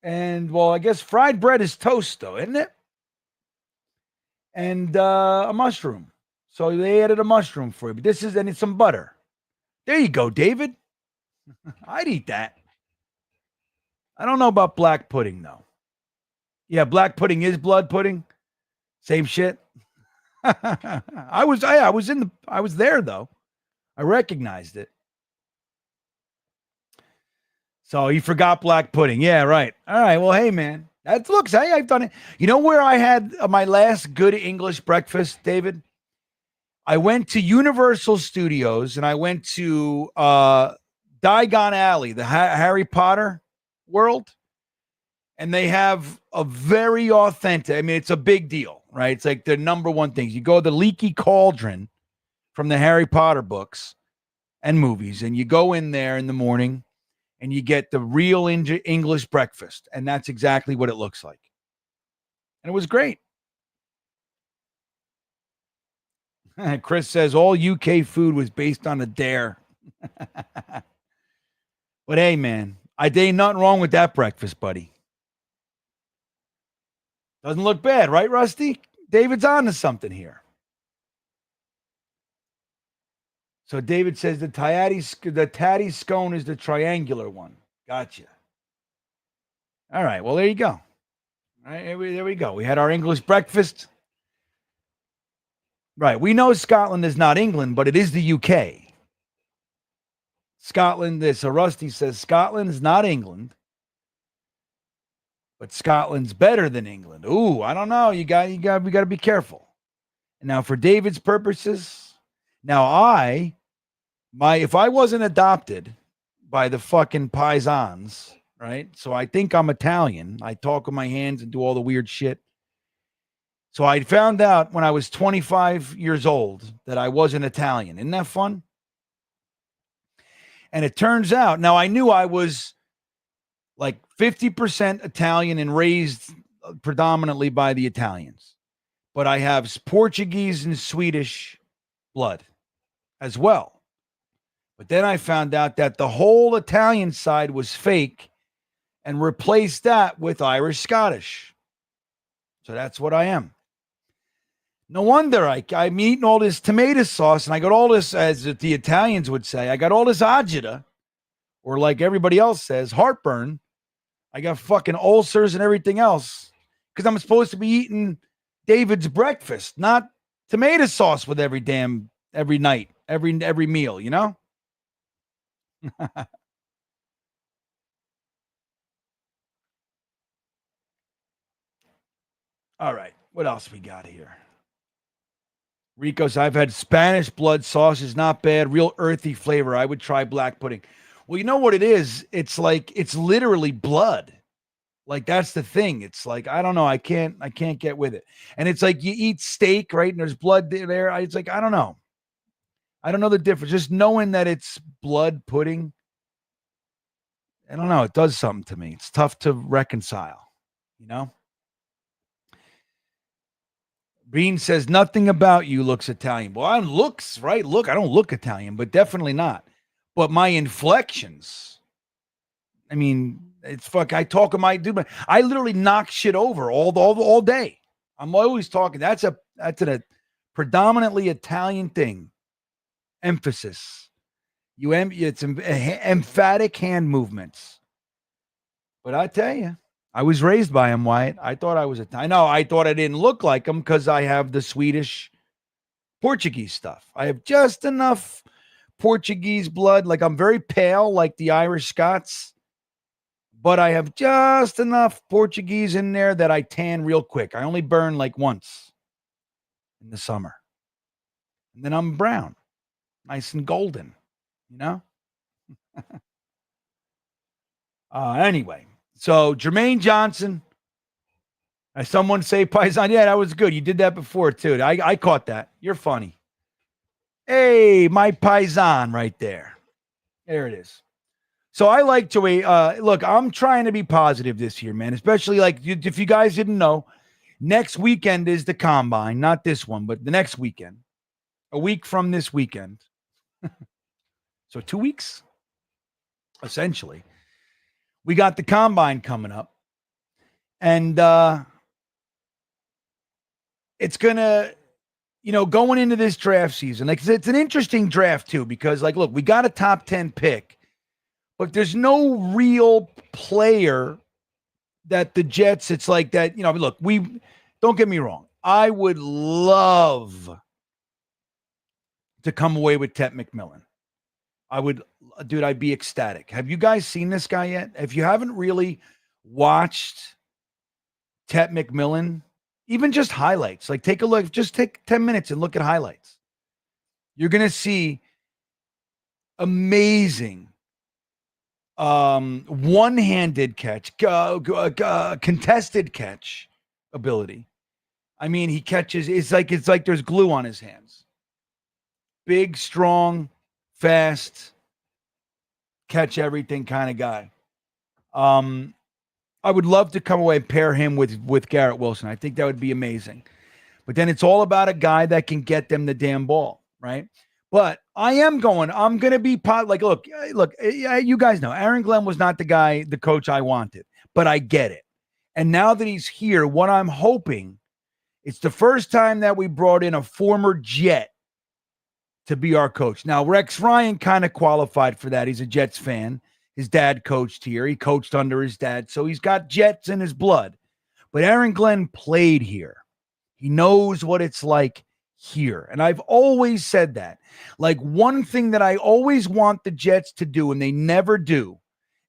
And, well, I guess fried bread is toast, though, isn't it? And a mushroom. So they added a mushroom for you. But this is, and it's some butter. There you go, David. I'd eat that. I don't know about black pudding, though. Yeah, black pudding is blood pudding. Same shit. I was there, though. I recognized it. So he forgot black pudding. Yeah, right. All right. Well, hey, man. Hey, I've done it. You know where I had my last good English breakfast, David? I went to Universal Studios and I went to Diagon Alley, the Harry Potter world. And they have a very authentic, I mean, it's a big deal, right? It's like the number one things. You go to the Leaky Cauldron from the Harry Potter books and movies, and you go in there in the morning and you get the real English breakfast. And that's exactly what it looks like. And it was great. Chris says all UK food was based on a dare. But hey, man, there ain't nothing wrong with that breakfast, buddy. Doesn't look bad, right, Rusty? David's on to something here. So David says the tatty scone is the triangular one. Gotcha. All right, well, there you go. All right, there we go. We had our English breakfast. Right, we know Scotland is not England, but it is the UK. Scotland, so Rusty says Scotland is not England, but Scotland's better than England. Ooh, I don't know. We got to be careful. And now for David's purposes, now if I wasn't adopted by the fucking paisans, right? So I think I'm Italian. I talk with my hands and do all the weird shit. So I found out when I was 25 years old that I wasn't Italian. Isn't that fun? And it turns out, now I knew I was like 50% Italian and raised predominantly by the Italians, but I have Portuguese and Swedish blood as well. But then I found out that the whole Italian side was fake and replaced that with Irish Scottish. So that's what I am. No wonder I'm eating all this tomato sauce and I got all this, as the Italians would say, I got all this agita, or like everybody else says, heartburn. I got fucking ulcers and everything else because I'm supposed to be eating David's breakfast, not tomato sauce with every night, every meal, you know? All right. What else we got here? Rico's, I've had Spanish blood sausage, not bad, real earthy flavor. I would try black pudding. Well, you know what it is? It's like, it's literally blood. Like, that's the thing. It's like, I don't know. I can't get with it. And it's like you eat steak, right? And there's blood there. It's like, I don't know. I don't know the difference. Just knowing that it's blood pudding, I don't know. It does something to me. It's tough to reconcile, you know? Bean says, nothing about you looks Italian. Well, looks, right? Look, I don't look Italian, but definitely not. But my inflections, I mean, it's fuck. I talk of my dude. I literally knock shit over all day. I'm always talking. That's a predominantly Italian thing. Emphasis. It's emphatic hand movements. But I tell you, I was raised by him, Wyatt. I thought I was Italian. No, I thought I didn't look like him because I have the Swedish, Portuguese stuff. I have just enough Portuguese blood. Like, I'm very pale, like the Irish Scots, but I have just enough Portuguese in there that I tan real quick. I only burn like once in the summer. And then I'm brown, nice and golden, you know? Anyway. So, Jermaine Johnson, as someone say Paisan, yeah, that was good. You did that before, too. I caught that. You're funny. Hey, my Paisan right there. There it is. So, I like to, look, I'm trying to be positive this year, man, especially like if you guys didn't know, next weekend is the Combine, not this one, but the next weekend, a week from this weekend. So, 2 weeks, essentially. We got the Combine coming up, and it's going to, going into this draft season, like it's an interesting draft too, because like, look, we got a top 10 pick, but there's no real player that the Jets, it's like that, look, don't get me wrong. I would love to come away with Ted McMillan. I'd be ecstatic. Have you guys seen this guy yet? If you haven't really watched Ted McMillan, even just highlights, like take a look, just take 10 minutes and look at highlights. You're going to see amazing one-handed catch, contested catch ability. I mean, he catches, it's like there's glue on his hands. Big, strong, fast, catch everything kind of guy. I would love to come away and pair him with Garrett Wilson. I think that would be amazing. But then it's all about a guy that can get them the damn ball, right? But I'm going to be look, you guys know Aaron Glenn was not the coach I wanted, but I get it. And now that he's here, what I'm hoping, it's the first time that we brought in a former Jet to be our coach. Now, Rex Ryan kind of qualified for that. He's a Jets fan. His dad coached here. He coached under his dad, so he's got Jets in his blood. But Aaron Glenn played here. He knows what it's like here. And I've always said that. Like, one thing that I always want the Jets to do, and they never do,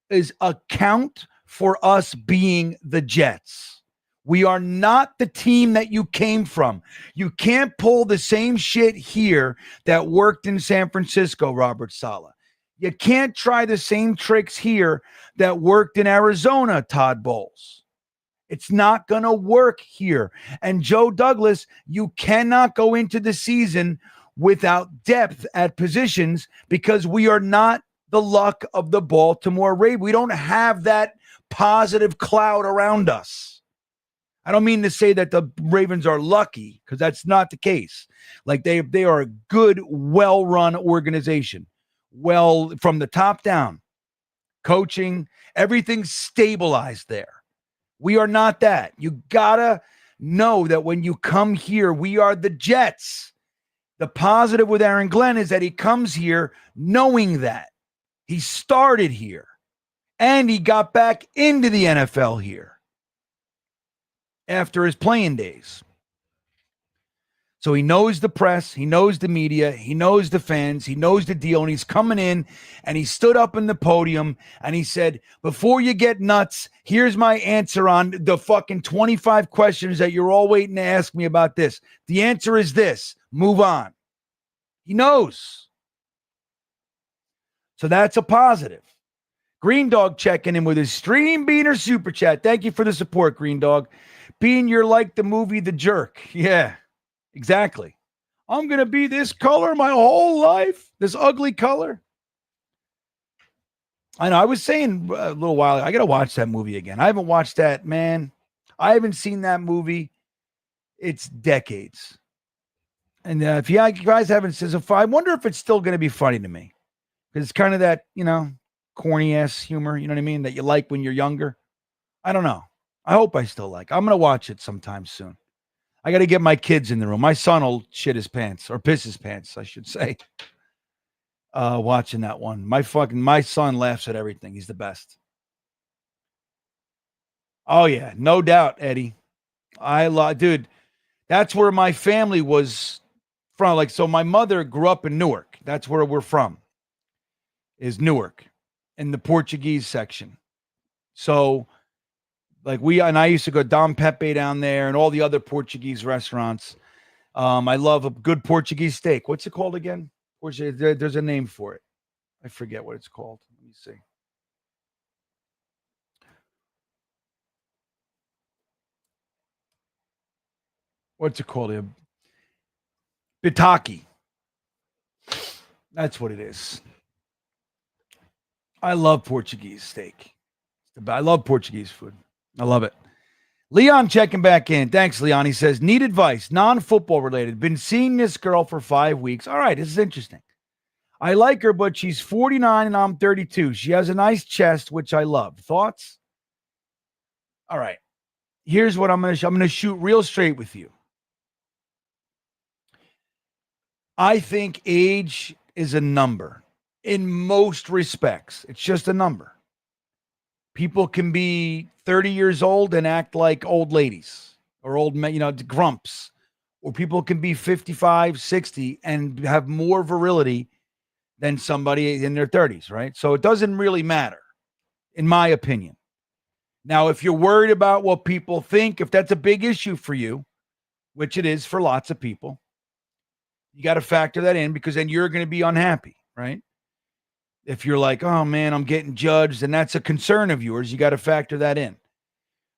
is account for us being the Jets. We are not the team that you came from. You can't pull the same shit here that worked in San Francisco, Robert Saleh. You can't try the same tricks here that worked in Arizona, Todd Bowles. It's not going to work here. And Joe Douglas, you cannot go into the season without depth at positions because we are not the luck of the Baltimore Ravens. We don't have that positive cloud around us. I don't mean to say that the Ravens are lucky, because that's not the case. Like they are a good, well-run organization. Well, from the top down, coaching, everything's stabilized there. We are not that. You gotta know that when you come here, we are the Jets. The positive with Aaron Glenn is that he comes here knowing that. He started here, and he got back into the NFL here after his playing days. So he knows the press, he knows the media, he knows the fans, he knows the deal, and he's coming in, and he stood up in the podium, and he said, before you get nuts, here's my answer on the fucking 25 questions that you're all waiting to ask me about this. The answer is this. Move on. He knows. So that's a positive. Green Dog checking in with his Stream Beaner Super Chat. Thank you for the support, Green Dog. Bean, you're like the movie The Jerk. Yeah, exactly. I'm going to be this color my whole life, this ugly color. I know. I was saying a little while ago, I got to watch that movie again. I haven't watched that, man. I haven't seen that movie. It's decades. And if you guys haven't seen it, I wonder if it's still going to be funny to me. Because it's kind of that, corny ass humor, you know what I mean, that you like when you're younger. I don't know. I hope I still like. I'm going to watch it sometime soon. I got to get my kids in the room. My son will shit his pants, or piss his pants, I should say. Watching that one. My son laughs at everything. He's the best. Oh yeah, no doubt, Eddie. Dude, that's where my family was from. Like, so my mother grew up in Newark. That's where we're from. Is Newark in the Portuguese section. So like I used to go Dom Pepe down there and all the other Portuguese restaurants. I love a good Portuguese steak. What's it called again? There's a name for it. I forget what it's called. Let me see. What's it called? Bitaki. That's what it is. I love Portuguese steak. I love Portuguese food. I love it. Leon checking back in. Thanks, Leon. He says, need advice, non-football related. Been seeing this girl for 5 weeks. All right, this is interesting. I like her, but she's 49 and I'm 32. She has a nice chest, which I love. Thoughts? All right. Here's what I'm going to shoot real straight with you. I think age is a number in most respects. It's just a number. People can be 30 years old and act like old ladies or old men, grumps. Or people can be 55, 60 and have more virility than somebody in their 30s, right? So it doesn't really matter, in my opinion. Now, if you're worried about what people think, if that's a big issue for you, which it is for lots of people, you got to factor that in, because then you're going to be unhappy, right? If you're like, oh man, I'm getting judged, and that's a concern of yours, you got to factor that in.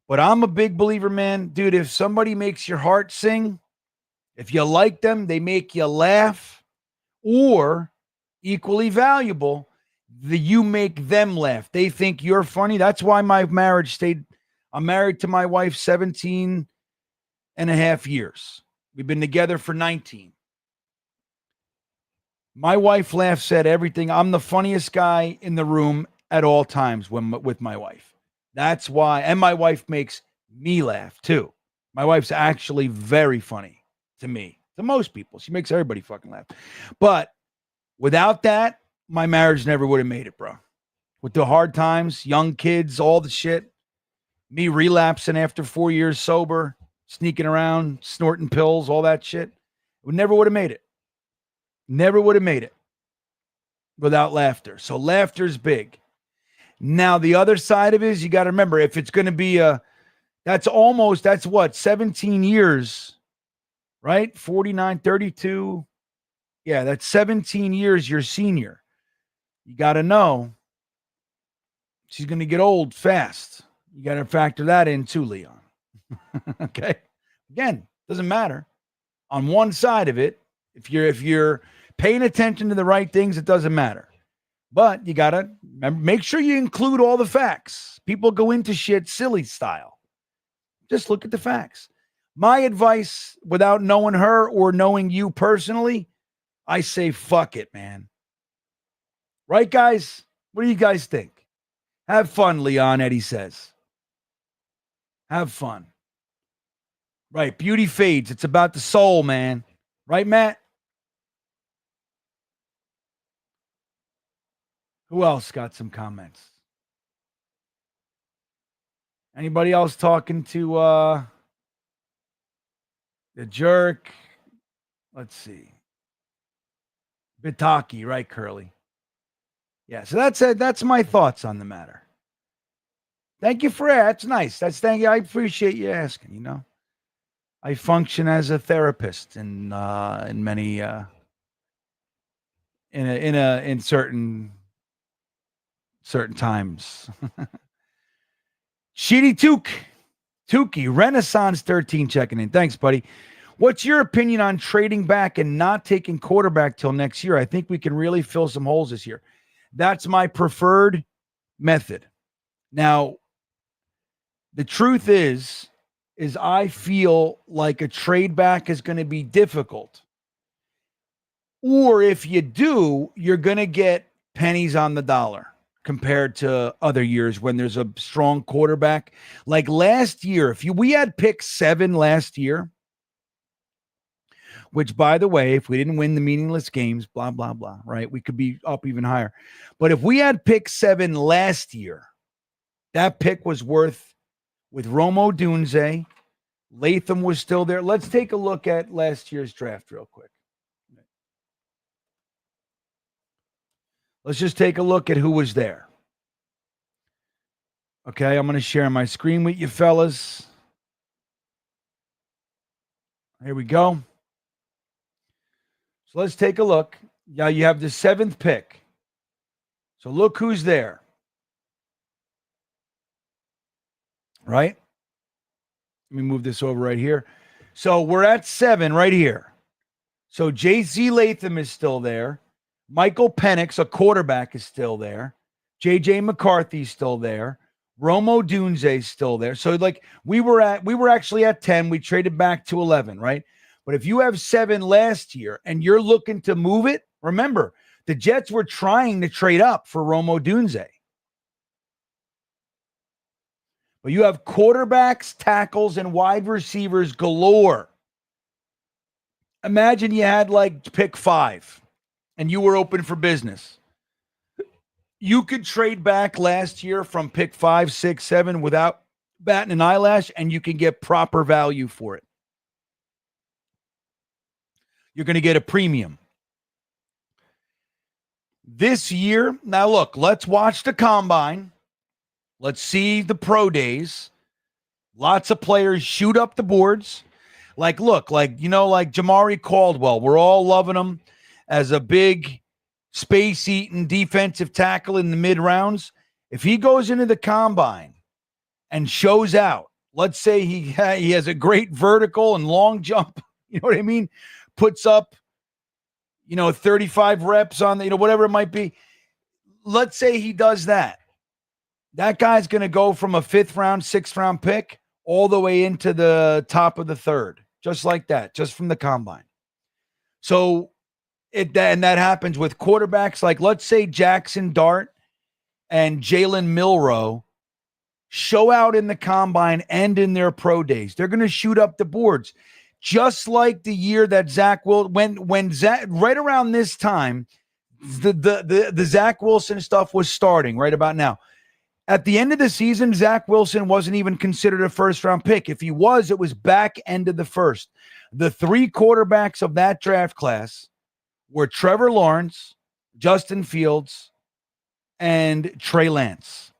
But I'm a big believer, man. Dude, if somebody makes your heart sing, if you like them, they make you laugh, or equally valuable, you make them laugh. They think you're funny. That's why my marriage stayed. I'm married to my wife 17 and a half years. We've been together for 19. My wife laughs at everything. I'm the funniest guy in the room at all times with my wife. That's why. And my wife makes me laugh too. My wife's actually very funny to me, to most people. She makes everybody fucking laugh. But without that, my marriage never would have made it, bro. With the hard times, young kids, all the shit, me relapsing after 4 years sober, sneaking around, snorting pills, all that shit, we never would have made it. Never would have made it without laughter. So laughter's big. Now, the other side of it is you got to remember, if it's going to be that's what, 17 years, right? 49, 32. Yeah, that's 17 years you're senior. You got to know she's going to get old fast. You got to factor that in too, Leon. Okay. Again, doesn't matter. On one side of it, if you're paying attention to the right things, it doesn't matter. But you got to make sure you include all the facts. People go into shit silly style. Just look at the facts. My advice, without knowing her or knowing you personally, I say fuck it, man. Right, guys? What do you guys think? Have fun, Leon, Eddie says. Have fun. Right, beauty fades. It's about the soul, man. Right, Matt? Who else got some comments? Anybody else talking to the jerk? Let's see. Bitaki, right, Curly? Yeah, so that's it. That's my thoughts on the matter. Thank you for that. That's nice. Thank you. I appreciate you asking, you know. I function as a therapist in many in certain times. Sheedy Tukey, Renaissance 13 checking in. Thanks, buddy. What's your opinion on trading back and not taking quarterback till next year? I think we can really fill some holes this year. That's my preferred method. Now, the truth is I feel like a trade back is going to be difficult. Or if you do, you're going to get pennies on the dollar compared to other years when there's a strong quarterback. Like last year, we had pick 7 last year, which, by the way, if we didn't win the meaningless games, blah, blah, blah, right? We could be up even higher. But if we had pick 7 last year, that pick was worth, with Romo Dunze, Latham was still there. Let's take a look at last year's draft real quick. Let's just take a look at who was there. Okay, I'm going to share my screen with you fellas. Here we go. So let's take a look. Now you have the 7th pick. So look who's there. Right? Let me move this over right here. So we're at 7 right here. So J.C. Latham is still there. Michael Penix, a quarterback, is still there. J.J. McCarthy's still there. Romo Dunze's still there. So like we were actually at 10. We traded back to 11, right? But if you have 7 last year and you're looking to move it, remember, the Jets were trying to trade up for Romo Dunze. But you have quarterbacks, tackles, and wide receivers galore. Imagine you had like pick 5 and you were open for business. You could trade back last year from pick 5, 6, 7 without batting an eyelash, and you can get proper value for it. You're going to get a premium. This year, now look, let's watch the combine. Let's see the pro days. Lots of players shoot up the boards. Like, look, like Jamari Caldwell. We're all loving him as a big space-eating defensive tackle in the mid-rounds. If he goes into the combine and shows out, let's say he has a great vertical and long jump, you know what I mean? Puts up, 35 reps on the, whatever it might be. Let's say he does that. That guy's going to go from a 5th round, 6th round pick all the way into the top of the 3rd, just like that, just from the combine. So and that happens with quarterbacks. Like, let's say Jackson Dart and Jalen Milroe show out in the combine and in their pro days. They're going to shoot up the boards. Just like the year that Zach will, when Zach, right around this time, the Zach Wilson stuff was starting right about now. At the end of the season, Zach Wilson wasn't even considered a 1st round pick. If he was, it was back end of the 1st. The 3 quarterbacks of that draft class were Trevor Lawrence, Justin Fields, and Trey Lance.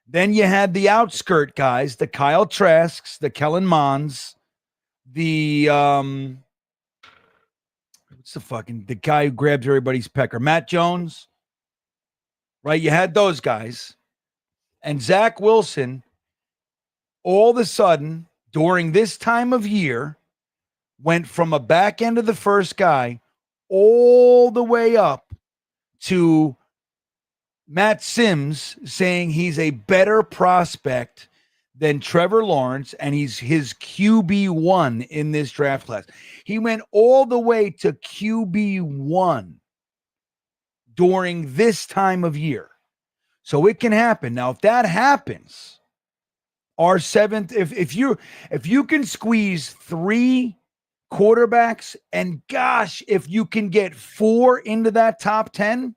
Then you had the outskirt guys, the Kyle Trasks, the Kellen Monds, the the guy who grabs everybody's pecker, Matt Jones, right? You had those guys. And Zach Wilson, all of a sudden, during this time of year, went from a back end of the 1st guy all the way up to Matt Sims saying he's a better prospect than Trevor Lawrence, and he's his QB1 in this draft class. He went all the way to QB1 during this time of year. So it can happen. Now, if that happens, our seventh, if you can squeeze 3 quarterbacks, and gosh, if you can get 4 into that top 10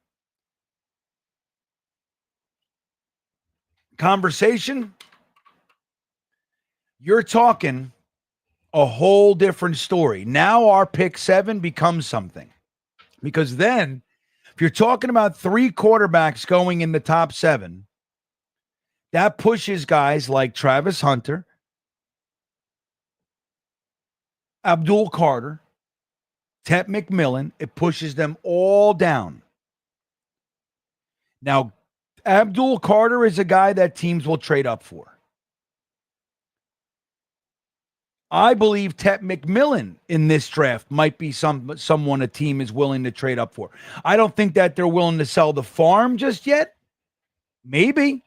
conversation, you're talking a whole different story. Now our pick 7 becomes something, because then if you're talking about 3 quarterbacks going in the top 7, that pushes guys like Travis Hunter, Abdul Carter, Tet McMillan. It pushes them all down. Now, Abdul Carter is a guy that teams will trade up for. I believe Tet McMillan in this draft might be someone a team is willing to trade up for. I don't think that they're willing to sell the farm just yet. Maybe.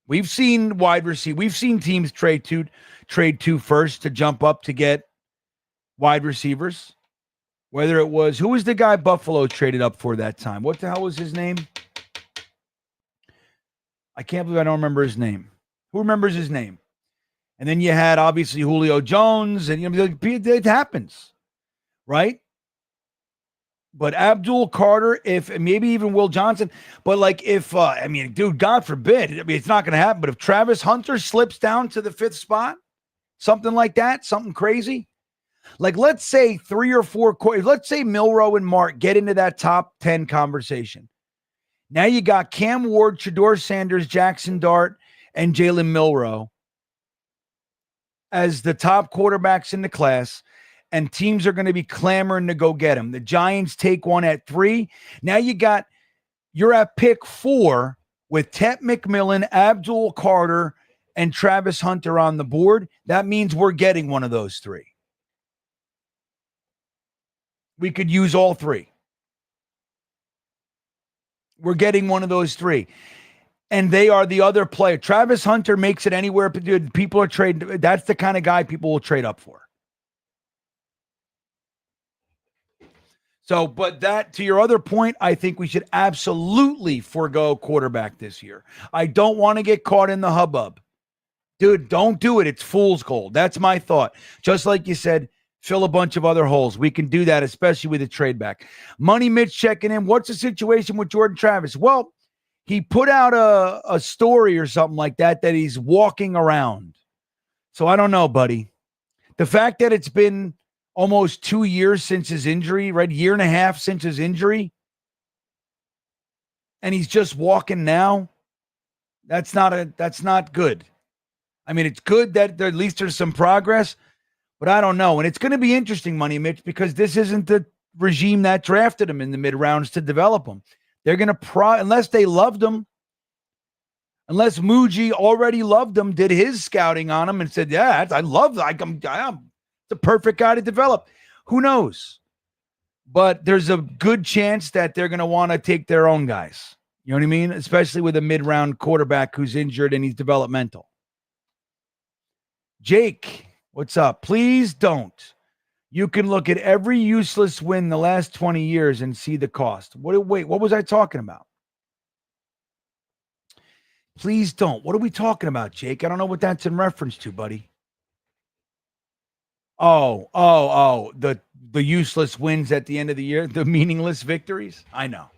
We've seen wide receiver. We've seen teams trade 2 first to jump up to get wide receivers. Whether it was, who was the guy Buffalo traded up for that time? What the hell was his name? I can't believe I don't remember his name. Who remembers his name? And then you had obviously Julio Jones, and it happens, right? But Abdul Carter, if maybe even Will Johnson, but like if dude, God forbid, it's not going to happen. But if Travis Hunter slips down to the 5th spot, something like that, something crazy, like let's say 3 or 4, let's say Milroe and Mark get into that top 10 conversation. Now you got Cam Ward, Shedeur Sanders, Jackson Dart, and Jalen Milroe as the top quarterbacks in the class, and teams are going to be clamoring to go get him. The Giants take one at 3. Now you're at pick 4 with Tet McMillan, Abdul Carter, and Travis Hunter on the board. That means we're getting one of those 3. We could use all 3. We're getting one of those 3. And they are the other player. Travis Hunter makes it anywhere. People are trading. That's the kind of guy people will trade up for. So, but that, to your other point, I think we should absolutely forego quarterback this year. I don't want to get caught in the hubbub. Dude, don't do it. It's fool's gold. That's my thought. Just like you said, fill a bunch of other holes. We can do that, especially with a trade back. Money Mitch checking in. What's the situation with Jordan Travis? Well, he put out a story or something like that he's walking around. So I don't know, buddy. The fact that it's been almost 2 years since his injury, right? 1.5 years since his injury, and he's just walking now. That's not good. I mean, it's good that at least there's some progress, but I don't know. And it's going to be interesting, Money Mitch, because this isn't the regime that drafted him in the mid rounds to develop him. They're going to unless they loved him, unless Muji already loved him, did his scouting on him and said, yeah, I love that. I'm the perfect guy to develop. Who knows? But there's a good chance that they're going to want to take their own guys. You know what I mean? Especially with a mid-round quarterback who's injured and he's developmental. Jake, what's up? Please don't. You can look at every useless win the last 20 years and see the cost. Wait, what was I talking about? Please don't. What are we talking about, Jake? I don't know what that's in reference to, buddy. Oh, the useless wins at the end of the year, the meaningless victories. I know.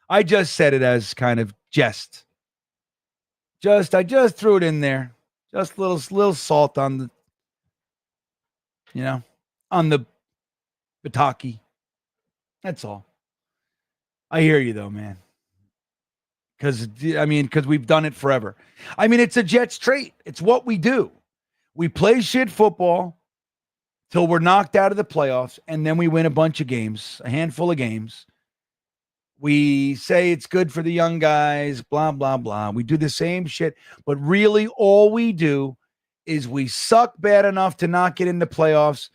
I just said it as kind of jest. I just threw it in there. Just little salt on the, on the bataki. That's all. I hear you though, man. Because we've done it forever. I mean, it's a Jets trait. It's what we do. We play shit football till we're knocked out of the playoffs, and then we win a bunch of games, a handful of games. We say it's good for the young guys, blah, blah, blah. We do the same shit, but really all we do is we suck bad enough to not get into playoffs,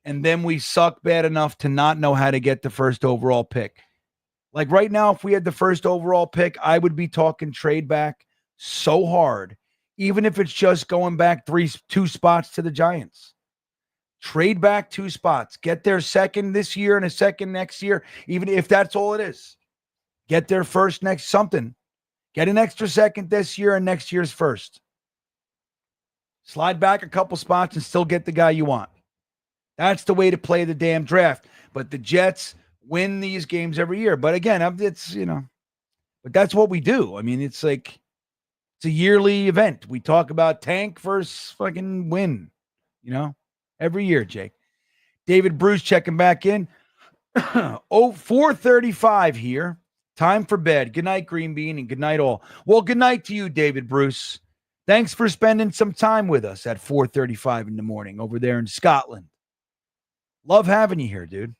and then we suck bad enough to not know how to get the first overall pick. Like right now, if we had the first overall pick, I would be talking trade back so hard, even if it's just going back 2 spots to the Giants. Trade back 2 spots. Get their second this year and a second next year, even if that's all it is. Get their first next something. Get an extra second this year and next year's first. Slide back a couple spots and still get the guy you want. That's the way to play the damn draft. But the Jets win these games every year. But again, it's, but that's what we do. I mean, it's like, it's a yearly event. We talk about tank versus fucking win, every year, Jake. David Bruce checking back in. 4:35 here. Time for bed. Good night, GreenBean, and good night all. Well, good night to you, David Bruce. Thanks for spending some time with us at 4:35 in the morning over there in Scotland. Love having you here, dude.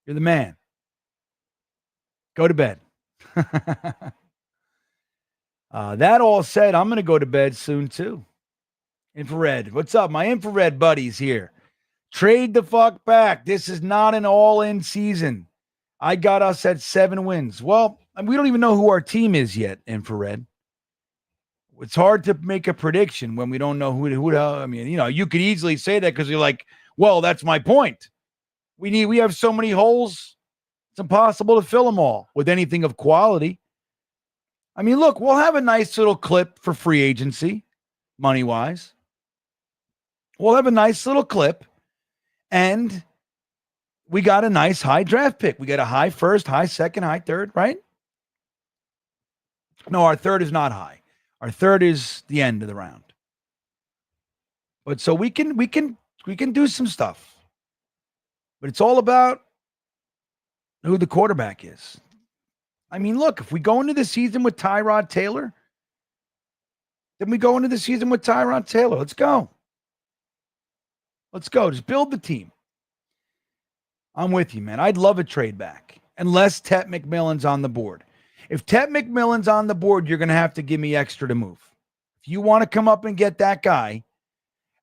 You're the man. Go to bed. That all said, I'm going to go to bed soon, too. Infrared. What's up? My infrared buddies here. Trade the fuck back. This is not an all-in season. I got us at 7 wins. Well, we don't even know who our team is yet, Infrared. It's hard to make a prediction when we don't know who I mean, you could easily say that because you're like, well, that's my point. We have so many holes. It's impossible to fill them all with anything of quality. I mean, look, we'll have a nice little clip for free agency, money-wise. We'll have a nice little clip, and we got a nice high draft pick. We got a high first, high second, high third, right? No, our third is not high. Our third is the end of the round. But so we can do some stuff. But it's all about who the quarterback is. I mean, look, if we go into the season with Tyrod Taylor, then we go into the season with Tyrod Taylor. Let's go. Let's go. Just build the team. I'm with you, man. I'd love a trade back unless Tet McMillan's on the board. If Tet McMillan's on the board, you're going to have to give me extra to move. If you want to come up and get that guy,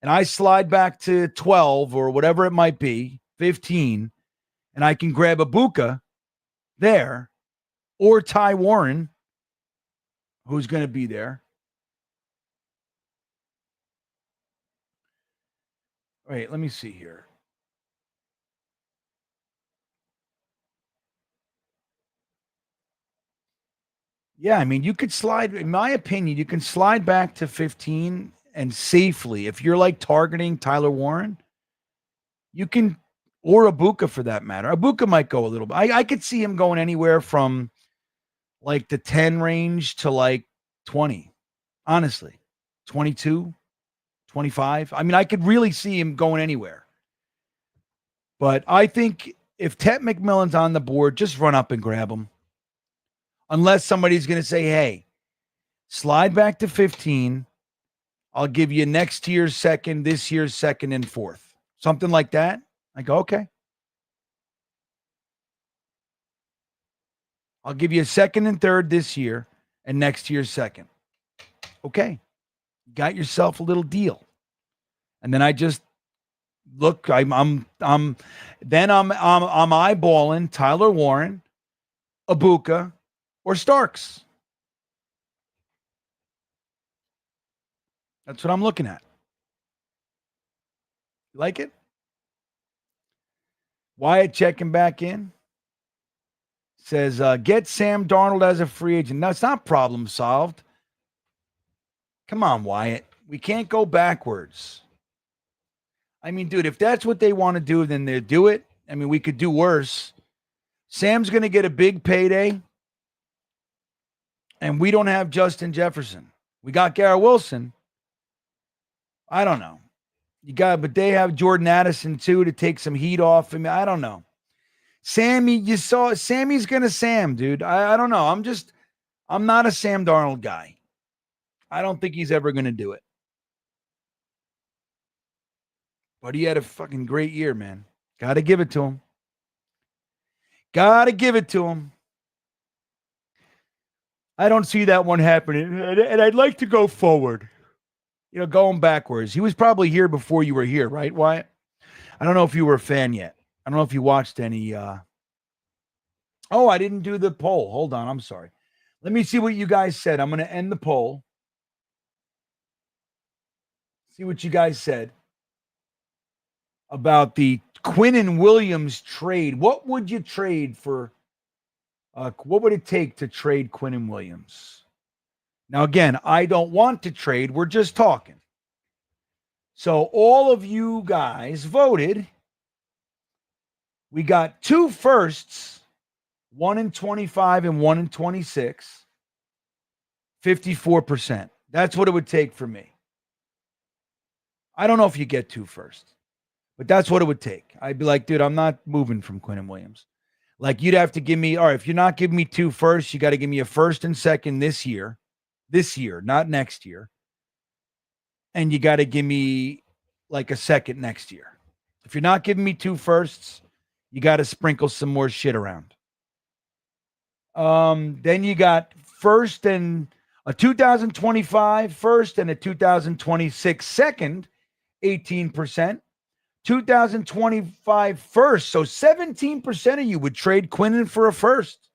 and I slide back to 12 or whatever it might be, 15, and I can grab a Buka there, or Ty Warren, who's going to be there. Wait, let me see here. Yeah, I mean, you could slide, in my opinion, you can slide back to 15 and safely. If you're like targeting Tyler Warren, you can, or Abuka for that matter. Abuka might go a little bit. I could see him going anywhere from like the 10 range to like 20, honestly, 22, 25. I mean, I could really see him going anywhere. But I think if Tet McMillan's on the board, just run up and grab him. Unless somebody's going to say, hey, slide back to 15. I'll give you next year's second, this year's second, and fourth. Something like that. I go, okay. I'll give you a second and third this year and next year's second. Okay. You got yourself a little deal. And then I just look, I'm eyeballing Tyler Warren, Abuka, or Starks. That's what I'm looking at. You like it? Wyatt checking back in. Says, get Sam Darnold as a free agent. No, it's not problem solved. Come on, Wyatt. We can't go backwards. I mean, dude, if that's what they want to do, then they do it. I mean, we could do worse. Sam's going to get a big payday. And we don't have Justin Jefferson. We got Garrett Wilson. I don't know. But they have Jordan Addison too to take some heat off. I mean, I don't know. Sammy, you saw Sammy's gonna Sam, dude. I don't know. I'm not a Sam Darnold guy. I don't think he's ever gonna do it. But he had a fucking great year, man. Gotta give it to him. Gotta give it to him. I don't see that one happening. And I'd like to go forward. Going backwards. He was probably here before you were here, right, Wyatt? I don't know if you were a fan yet. I don't know if you watched any Oh, I didn't do the poll. Hold on. I'm sorry. Let me see what you guys said. I'm going to end the poll. See what you guys said about the Quinnen Williams trade. What would you trade for? What would it take to trade Quinnen Williams? Now, again, I don't want to trade. We're just talking. So all of you guys voted. We got 2 firsts, 1 in 25 and 1 in 26, 54%. That's what it would take for me. I don't know if you get 2 firsts, but that's what it would take. I'd be like, dude, I'm not moving from Quinnen Williams. Like, you'd have to give me, all right, if you're not giving me 2 firsts, you got to give me a first and second this year, not next year. And you got to give me like a second next year. If you're not giving me 2 firsts, you got to sprinkle some more shit around. Then you got first and a 2025 first and a 2026 second, 18%. 2025 first. So 17% of you would trade Quinnen for a first.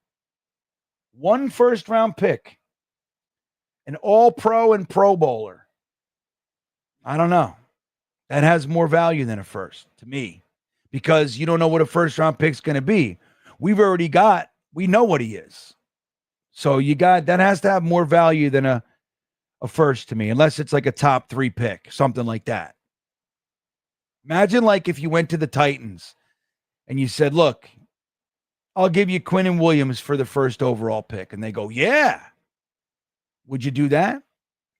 1 first round pick. An all-pro and pro bowler. I don't know. That has more value than a first to me, because you don't know what a first round pick's going to be. We know what he is. So that has to have more value than a first to me, unless it's like a top 3 pick, something like that. Imagine like if you went to the Titans and you said, look, I'll give you Quinnen Williams for the first overall pick. And they go, yeah. Would you do that?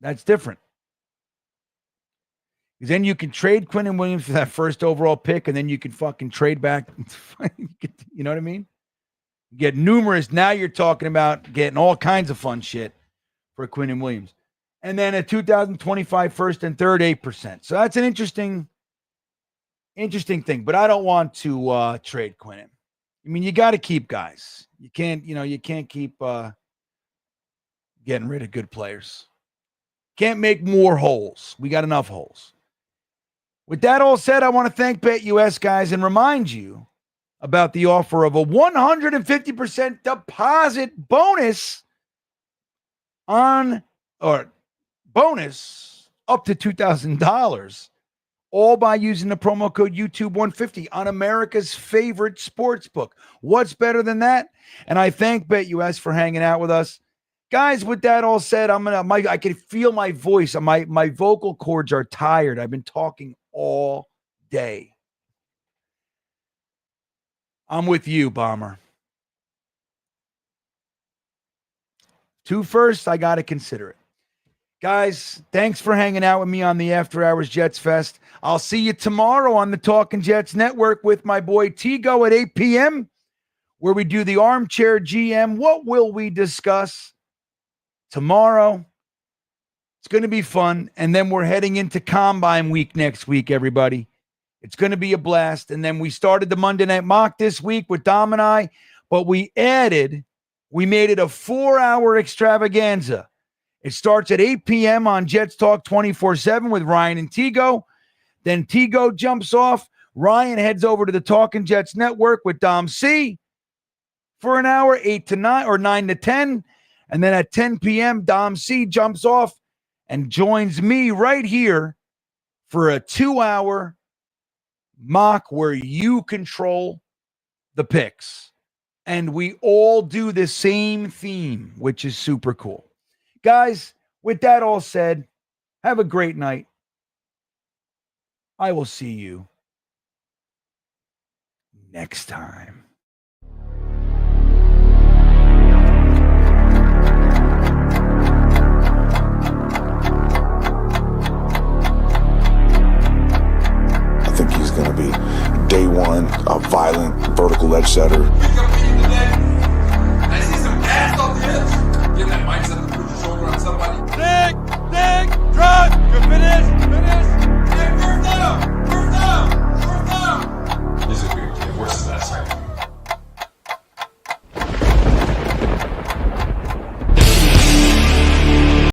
That's different. Because then you can trade Quinnen Williams for that first overall pick, and then you can fucking trade back. You know what I mean? You get numerous. Now you're talking about getting all kinds of fun shit for Quinnen Williams. And then a 2025 first and third, 8%. So that's an interesting thing. But I don't want to trade Quinnen. I mean, you got to keep guys. You can't keep getting rid of good players. Can't make more holes. We got enough holes. With that all said, I want to thank BetUS, guys, and remind you about the offer of a 150% deposit bonus bonus up to $2,000, all by using the promo code YouTube150 on America's favorite sports book. What's better than that? And I thank BetUS for hanging out with us. Guys, with that all said, I can feel my voice. My vocal cords are tired. I've been talking all day. I'm with you, Bomber. 2 firsts, I got to consider it. Guys, thanks for hanging out with me on the After Hours Jets Fest. I'll see you tomorrow on the Talking Jets Network with my boy Tigo at 8 p.m., where we do the Armchair GM. What will we discuss tomorrow? It's going to be fun. And then we're heading into Combine Week next week, everybody. It's going to be a blast. And then we started the Monday Night Mock this week with Dom and I, but we made it a 4-hour extravaganza. It starts at 8 p.m. on Jets Talk 24/7 with Ryan and Tigo. Then Tigo jumps off. Ryan heads over to the Talking Jets Network with Dom C for an hour, 8 to 9 or 9 to 10. And then at 10 p.m., Dom C jumps off and joins me right here for a 2-hour mock where you control the picks. And we all do the same theme, which is super cool. Guys, with that all said, have a great night. I will see you next time. I think he's going to be day one, a violent vertical edge setter.